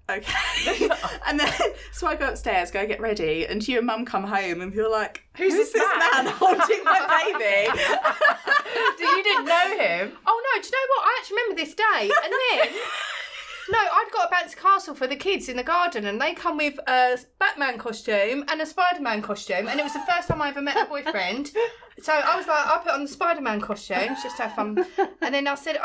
okay. And then, so I go upstairs, go get ready, and you and Mum come home, and you're like, who's this man holding my baby? You didn't know him? Oh no, do you know what? I actually remember this day. And then, no, I'd got a bouncy castle for the kids in the garden, and they come with a Batman costume and a Spider-Man costume, and it was the first time I ever met a boyfriend. So I was like, I'll put on the Spider-Man costume, just to have fun. And then I said,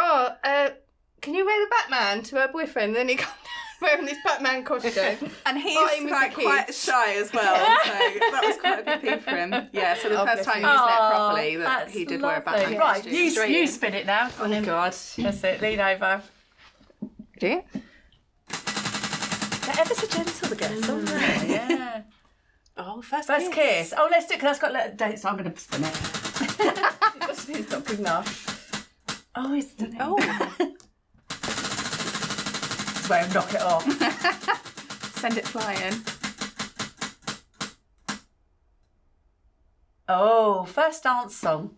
can you wear the Batman to her boyfriend? And then he comes wearing this Batman costume. And he's Fighting with like the quite kids. shy as well, so that was quite a big thing for him. Yeah, so the first time he was there properly, that he did wear a Batman Right, costume. you spin it now. Oh, God. That's it, lean over. Do you? They're ever so gentle, the girls, aren't they? Yeah. Oh, first Kiss. Oh, let's do it, because that's got dates, so I'm going to spin it. It's not good enough. Oh, he's done it. Oh. This way and knock it off. Send it flying. Oh, first dance song.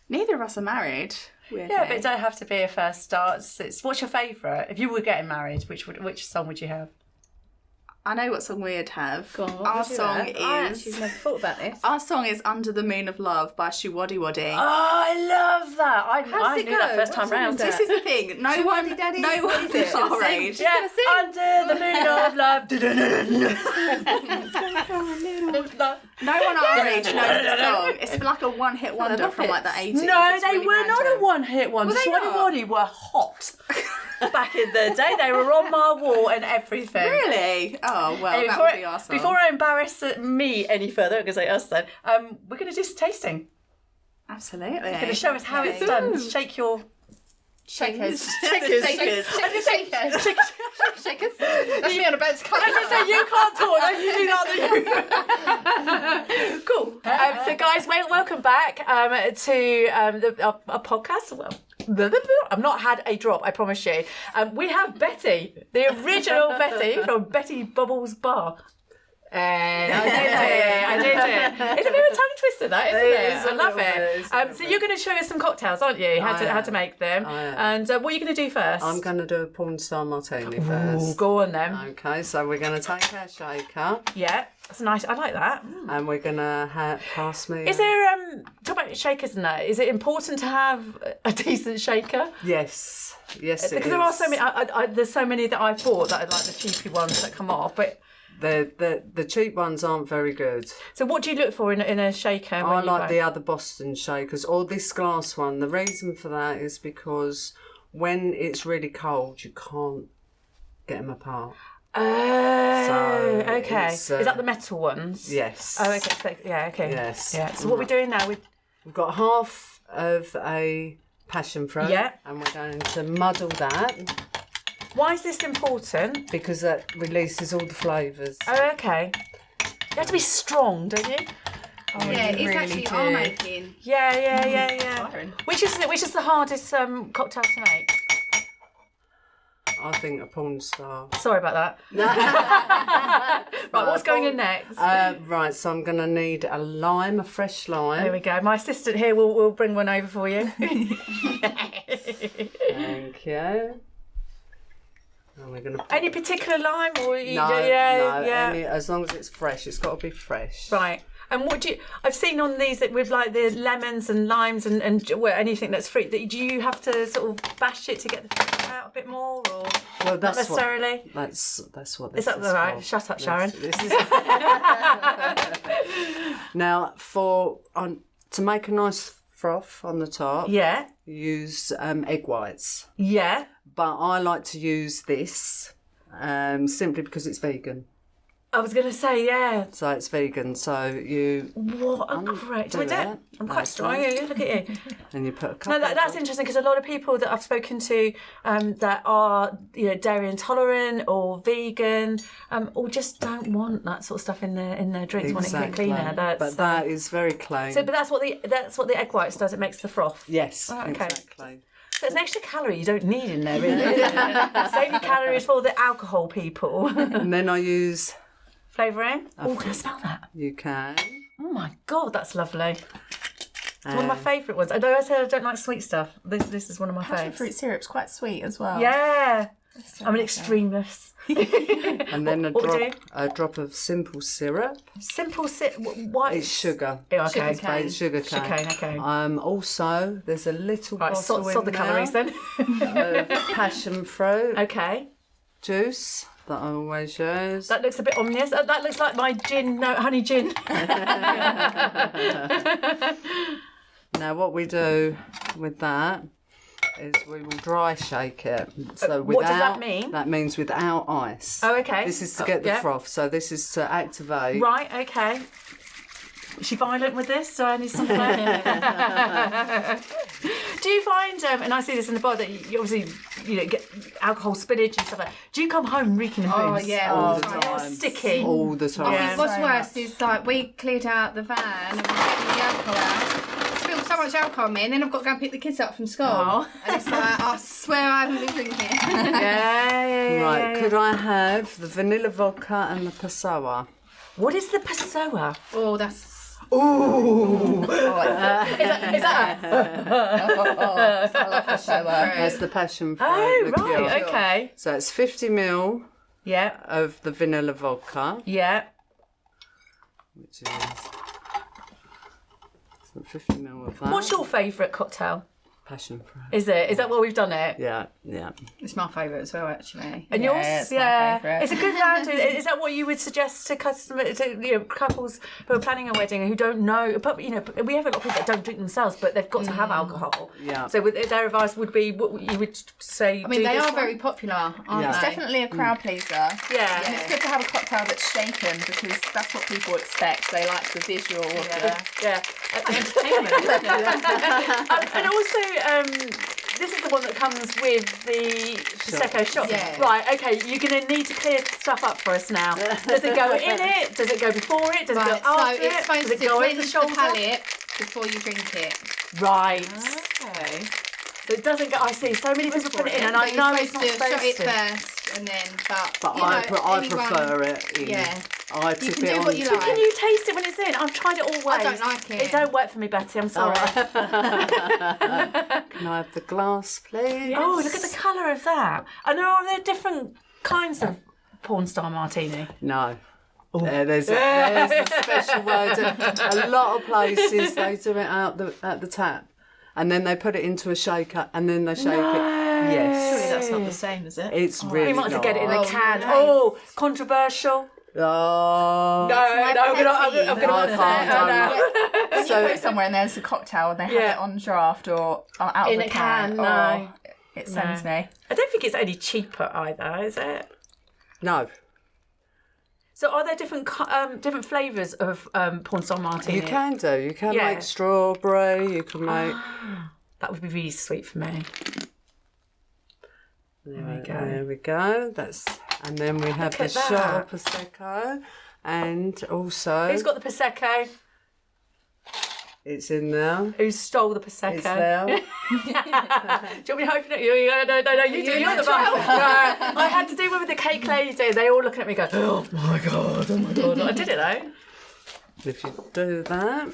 Neither of us are married. Weirdly. Yeah, but it don't have to be a first start. What's your favourite? If you were getting married, which song would you have? I know what song we'd have. Go on, what Our would you song have? I is. actually never thought about this. Our song is "Under the Moon of Love" by Waddy Waddy. Oh, I love that. I it knew that go? first time What song round. is This is the thing. No one our age. Yeah, under the moon of love. No one our age knows the song. It's like a one-hit wonder from like the 80s. No, It's they really were not random. a one-hit wonder. they Waddy not? Waddy were hot back in the day. They were on my wall and everything. Really? Oh well, Anyway, that would be our song. before I embarrass me any further, I'm going to say us then, we're going to do some tasting. Absolutely. Going to show us how it's done. Shake your... Shakers. Shakers. Shakers. That's me on a boat. I was going to say, you can't talk, no, you do that. You. Cool. So guys, welcome back to a podcast. Well, I've not had a drop, I promise you. We have Betty, the original Betty from Betty Bubbles Bar. And I did it. It's a bit of a tongue twister, that, isn't it? I love it. So you're going to show us some cocktails, aren't you? How to make them. And what are you going to do first? I'm going to do a porn star martini first. Ooh, go on then. Okay, so we're going to take our shaker Yeah, that's nice. I like that. and we're going to pass me. Is there talk about shakers and that? Is it important to have a decent shaker? Yes, yes, it Because is. there are so many. There's so many that I've bought that are like the cheapy ones that come off. But The cheap ones aren't very good. so, what do you look for in a shaker? I when you like buy? the other Boston shakers or this glass one. The reason for that is because when it's really cold, you can't get them apart. Oh, So okay. it's, Is that the metal ones? Yes. Oh, okay. So, yeah, okay. Yes. Yeah. So what we're doing now? We've got half of a passion fruit. Yeah. And we're going to muddle that Why is this important? because that releases all the flavours. Oh, okay. You have to be strong, don't you? Yeah, it's actually our making. Yeah. Which is the hardest cocktail to make? I think a porn star. Sorry about that. Right, what's going in next? Right, so I'm going to need a lime, a fresh There lime. we go. My assistant here will bring one over for you. Thank you. And we're going to Any particular lime or you No, yeah. as long as it's fresh. It's got to be fresh. Right. And what do you? I've seen on these that with like the lemons and limes and well, anything that's fruit. That do you have to sort of bash it to get the fruit out a bit more, or Well, not that's necessarily? That's what this Is that is right? for. Shut up, Sharon. This is now to make a nice froth on the top. Yeah. Use egg whites, Yeah. but I like to use this simply because it's vegan. I was going to say yeah. So it's vegan. So you What a great. Do I do it? that. I'm quite That's strong. right. Yeah, look at you. and you put a couple. No, that's interesting because a lot of people that I've spoken to that are dairy intolerant or vegan or just don't want that sort of stuff in their drinks. Want it a bit cleaner. But that is very clean. But that's what the egg whites does. It makes the froth. Yes, Oh, okay. exactly. So it's an extra calorie you don't need in there, really. Save your calories for the alcohol people. And then I use. Flavouring. Oh, can I smell that? You can. Oh my god, that's lovely. It's one of my favourite ones. I know I said I don't like sweet stuff. This is one of my Passion favourites. fruit syrup's quite sweet as well. Yeah. I'm an extremist. And then What we doing? a drop of simple syrup. Simple white. It's sugar. Oh, okay. It's sugar cane. Sugarcane, okay. Also, there's a little Right, bottle sod the in calories there then. of passion fruit Okay. juice that I always use. That looks a bit ominous. That looks like my gin, no, honey gin. Now, what we do with that is we will dry shake it. So what does that without- mean? That means without ice. Oh, okay. This is to get the yeah. froth. So this is to activate. Right, okay. Is she violent with this? Do I need some planning? Do you find, and I see this in the bar, that you obviously get alcohol spillage and stuff like that. Do you come home reeking of booze? Oh, yeah. All the Oh, time. sticky. All the time. I Yeah. think what's Very worse much. is like we cleared out the van and we're getting the alcohol out. Spilled so much alcohol on me, and then I've got to go and pick the kids up from school. Oh. And it's like, I swear I haven't been drinking. Yeah. Right, could I have the vanilla vodka and the Passoa? What is the Passoa? Oh, that's Ooh. Is that I love the shower. That's the passion fruit. Oh, liqueur. right, okay. So it's 50 ml Yeah, of the vanilla vodka, yeah. which is 50 ml of that. What's your favourite cocktail? passion fruit? Is it? Is that what we've done it? Yeah. It's my favourite as well, actually. And yours, it's my favourite. it's a good round. Is that what you would suggest to customers, to couples who are planning a wedding and who don't know? But we have a lot of people that don't drink themselves, but they've got to have alcohol. Yeah. So their advice would be, what you would say. I mean, they are very popular, aren't Yeah. they? It's definitely a crowd pleaser. Yeah. And it's good to have a cocktail that's shaken because that's what people expect. They like the visual of Yeah. And also, this is the one that comes with the Prosecco shot. Yeah. Right, okay, you're going to need to clear stuff up for us now. Does it go in it? Does it go before it? Does it go So after it's it? supposed Does it to go in the cleanse the shoulder? palate before you drink it. Right. Okay. So it doesn't go, I see so many people put it in and I But know you're it's not supposed to shot supposed it to. first and then, But you I know, prefer it in. Yeah. I You tip can it do on. what you like. Can you taste it when it's in? I've tried it all ways. I don't like it. It don't work for me, Betty, I'm sorry. Can I have the glass, please? Oh, look at the colour of that. And are there different kinds of porn star martini? No. There's a special word. A lot of places they do it at the tap, and then they put it into a shaker, and then they shake it. Yes, Surely that's not the same, is it? it's really We might have to get it in a nice. can. Oh, controversial. Oh, No, I'm gonna I can't. So you put it somewhere and there's a cocktail and they have it on draft or out In of a the can. can, no. It sends me. I don't think it's any cheaper either, is it? No, So are there different different flavours of porn star martini? you can do. You can Yeah. make strawberry. You can make. That would be really sweet for me. There we go. And then we have the at that. shot of prosecco, and also Who's got the Prosecco? it's in there. Who stole the Prosecco? It's there. Do you want me to open it? No, you do. You're the bar. No, I had to do one with the cake lady. They all looking at me going, oh my God. I did it though. If you do that,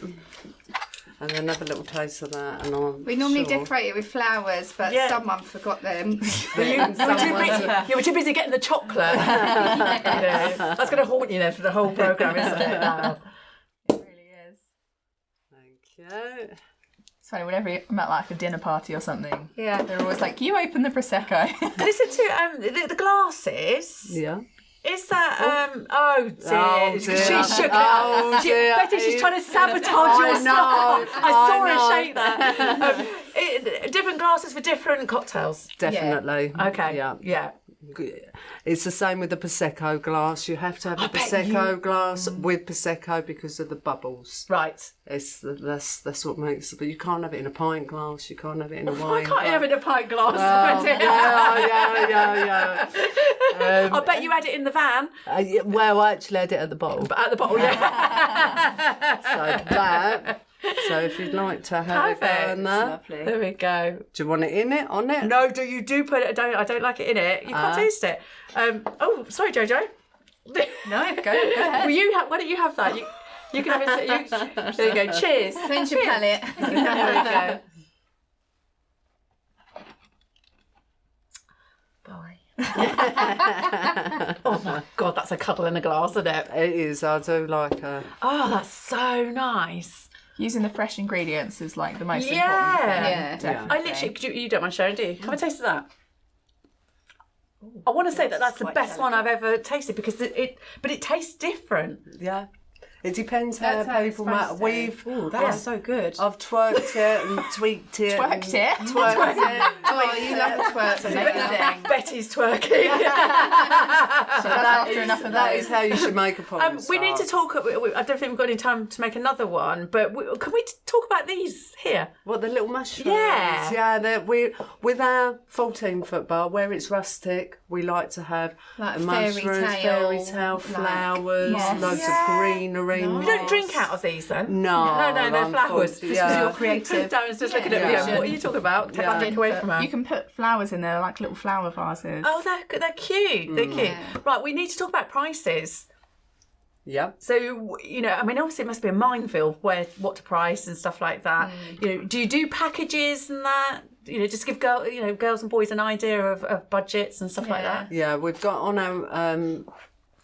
and then have a little taste of that, and I'm We normally sure. decorate it with flowers, but Yeah. someone forgot them. You were too busy getting the chocolate. That's going to haunt you then for the whole programme, isn't it? Now? It really is. Thank you. It's funny, whenever I'm at like a dinner party or something, Yeah. they're always like, you open the Prosecco. Listen to the glasses. Yeah. Is that oh dear? Oh, dear. She shook it. Oh, dear. Betty, she's trying to sabotage your know. stuff. I saw I her shake that. Different glasses for different cocktails. Definitely. Okay. Yeah. It's the same with the Prosecco glass. You have to have a Prosecco glass with Prosecco because of the bubbles. Right. That's what makes it. But you can't have it in a pint glass. You can't have it in a Why wine can't you glass. have it in a pint glass? Yeah. I bet you had it in the van. Well, I actually had it at the bottle. But at the bottle, yeah. So that. So if you'd like to have it Perfect. on there. Lovely. There we go. Do you want it in it? On it? No, you do put it. I don't like it in it. You can't taste it. Oh, sorry, Jojo. No, go ahead. Well, why don't you have that? You can have it. There you go. Cheers. Cleanse your palate. There we go. Bye. Oh my God, that's a cuddle in a glass, isn't it? It is. I do like a. Oh, that's so nice. Using the fresh ingredients is like the most Yeah. important thing. Yeah. Definitely. I literally, you don't mind sharing, do you? Have a taste of that. I want to say that's the best one I've ever tasted because it tastes different. Yeah. It depends how That's how it's people supposed make. to. We've. That is so good. I've twerked it and tweaked it. Twerked it. Twerked it. Oh, you love the twerks. Amazing. Betty's twerking. So that's after enough of That those. is how you should make a porn We need to star. talk. I don't think we've got any time to make another one, but can we talk about these here? What, the little mushrooms? Yeah. Yeah, with our 14-foot bar, where it's rustic, we like to have Like the fairy mushrooms, tale, fairy tale, like- flowers, Yes. loads Yeah. of greenery. You don't drink out of these then? No, No, they're flowers. unfortunately, yeah. You're creative. Darren's just looking at me. Yeah. What are you talking about? Take that dick away from her. You can put flowers in there, like little flower vases. Oh, they're cute. They're cute. Right, we need to talk about prices. Yep. So, you know, I mean, obviously it must be a minefield what to price and stuff like that. You know, do you do packages and that? You know, just give girls and boys an idea of budgets and stuff like that. Yeah, we've got on our...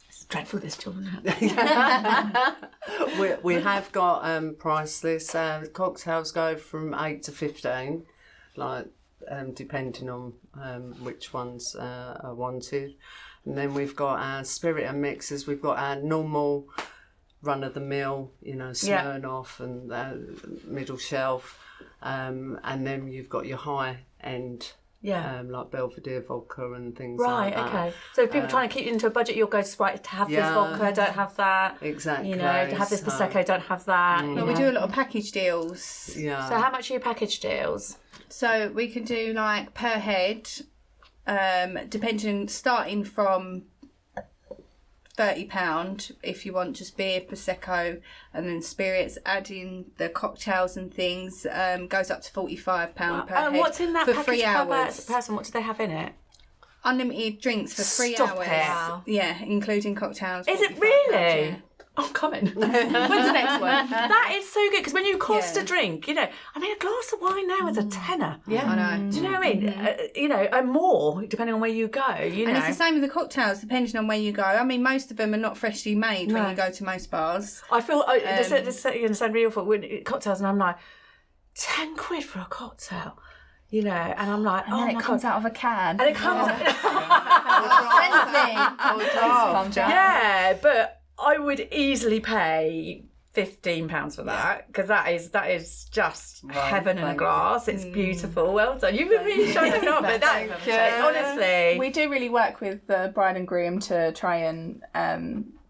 It's dreadful, this children. we have got price lists. Cocktails go from 8 to 15, like depending on which ones are wanted. And then we've got our spirit and mixers. We've got our normal run-of-the-mill, you know, Smirnoff and middle shelf. And then you've got your high-end, like Belvedere vodka and things like that. Right, okay. So if people trying to keep you into a budget, you'll go to Sprite to have this vodka, don't have that. Exactly. You know, to have this Prosecco, don't have that. But we do a lot of package deals. Yeah. So how much are your package deals? So we can do like per head, starting from £30 if you want just beer, Prosecco, and then spirits. Adding the cocktails and things goes up to £45 per head. And what's in that for package 3 per hours? person? What do they have in it? Unlimited drinks for 3 Stop hours. it. Wow. Yeah, including cocktails. Is it £45, really? yeah. I'm coming. When's the next one? That is so good because when you cost a drink, you know, I mean, a glass of wine now is a tenner. Yeah, I know. Do you know what I mean? You know, and more depending on where you go. You know, And it's the same with the cocktails, depending on where you go. I mean, most of them are not freshly made when you go to most bars. I feel this going to sound really awful. When cocktails, and I'm like, £10 for a cocktail. You know, and I'm like, And then it comes out of a can. And it comes Yeah, but I would easily pay £15 for that because that is just heaven in a glass. It's beautiful. Well done. You've been really showing it off, but that honestly, we do really work with the bride and groom to try and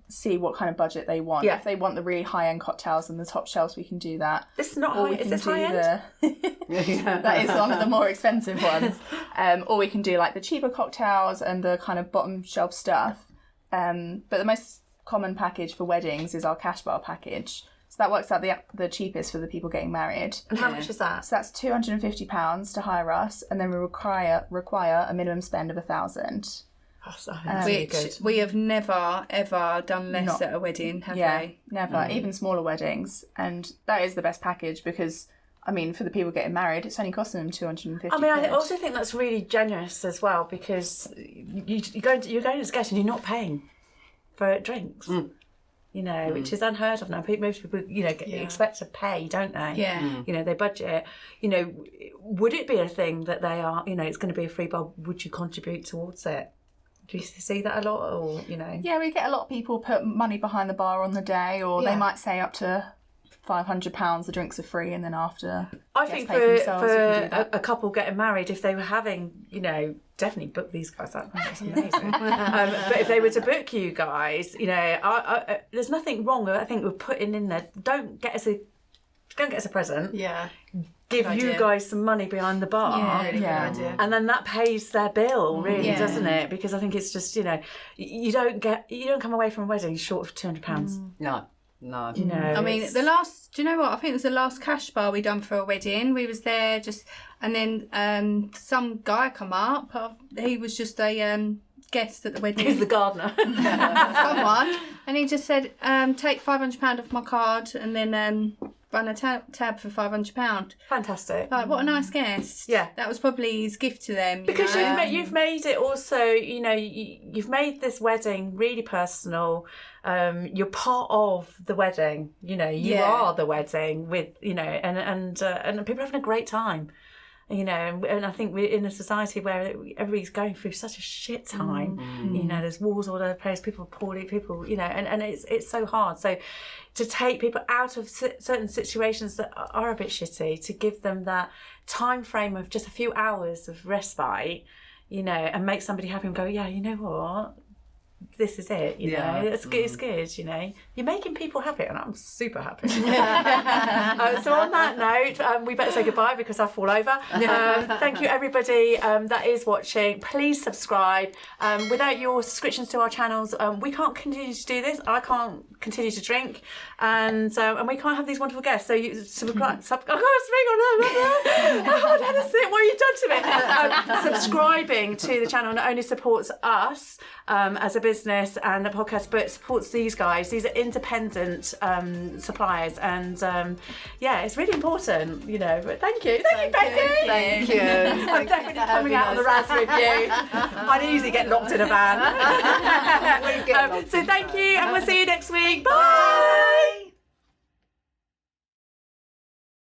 see what kind of budget they want. If they want the really high end cocktails and the top shelves, we can do that. this is not Or high. we Is can this do high end? that is one of the more expensive ones. Or we can do like the cheaper cocktails and the kind of bottom shelf stuff. But the most common package for weddings is our cash bar package. So that works out the cheapest for the people getting married. And how much is that? So that's £250 to hire us, and then we require a minimum spend of £1,000. Which we have never, ever done less at a wedding, have we? Never. Even smaller weddings. And that is the best package because, I mean, for the people getting married, it's only costing them £250. I mean, I also think that's really generous as well because you're going as a guest and you're not paying for drinks. You know, which is unheard of now. Most people, you know, expect to pay, don't they? Yeah. You know, they budget. You know, would it be a thing that they are, you know, it's going to be a free bar, would you contribute towards it? Do you see that a lot, or, you know? Yeah, we get a lot of people put money behind the bar on the day, or they might say up to £500 the drinks are free, and then after I think for a couple getting married, if they were having, you know, definitely book these guys up. That's amazing. But if they were to book you guys, you know, I there's nothing wrong, I think, with putting in there. Don't get us a present. Yeah. Give you guys some money behind the bar. Yeah, really good idea. And then that pays their bill, really, doesn't it? Because I think it's just, you know, you don't come away from a wedding short of £200. No. You know, I mean, do you know what? I think it was the last cash bar we done for a wedding. We was there and then some guy come up. He was just a guest at the wedding. he's the gardener. Someone, and he just said, "Take £500 off my card, and then run a tab for £500." Fantastic. Like, what a nice guest. Yeah. That was probably his gift to them. Because you've made it also, you know, you've made this wedding really personal. You're part of the wedding. You know, you are the wedding with, you know, and people are having a great time. You know, and I think we're in a society where everybody's going through such a shit time. You know, there's wars all over the place, people are poorly, people, you know, and it's so hard. So to take people out of certain situations that are a bit shitty, to give them that time frame of just a few hours of respite, you know, and make somebody happy and go, yeah, you know what? This is it, you know. It's good, you know. You're making people happy, and I'm super happy. So on that note, we better say goodbye because I fall over. Thank you, everybody that is watching. Please subscribe. Without your subscriptions to our channels, we can't continue to do this. I can't continue to drink, and we can't have these wonderful guests. So you subscribe. Oh, that is it. What have you done to me? Subscribing to the channel not only supports us as a business and a podcast, but supports these guys. These are independent suppliers, and it's really important, But thank you, Becky. Thank you. I'm definitely coming out on the razz with you. I usually get locked in a van. So thank you, and we'll see you next week. Bye.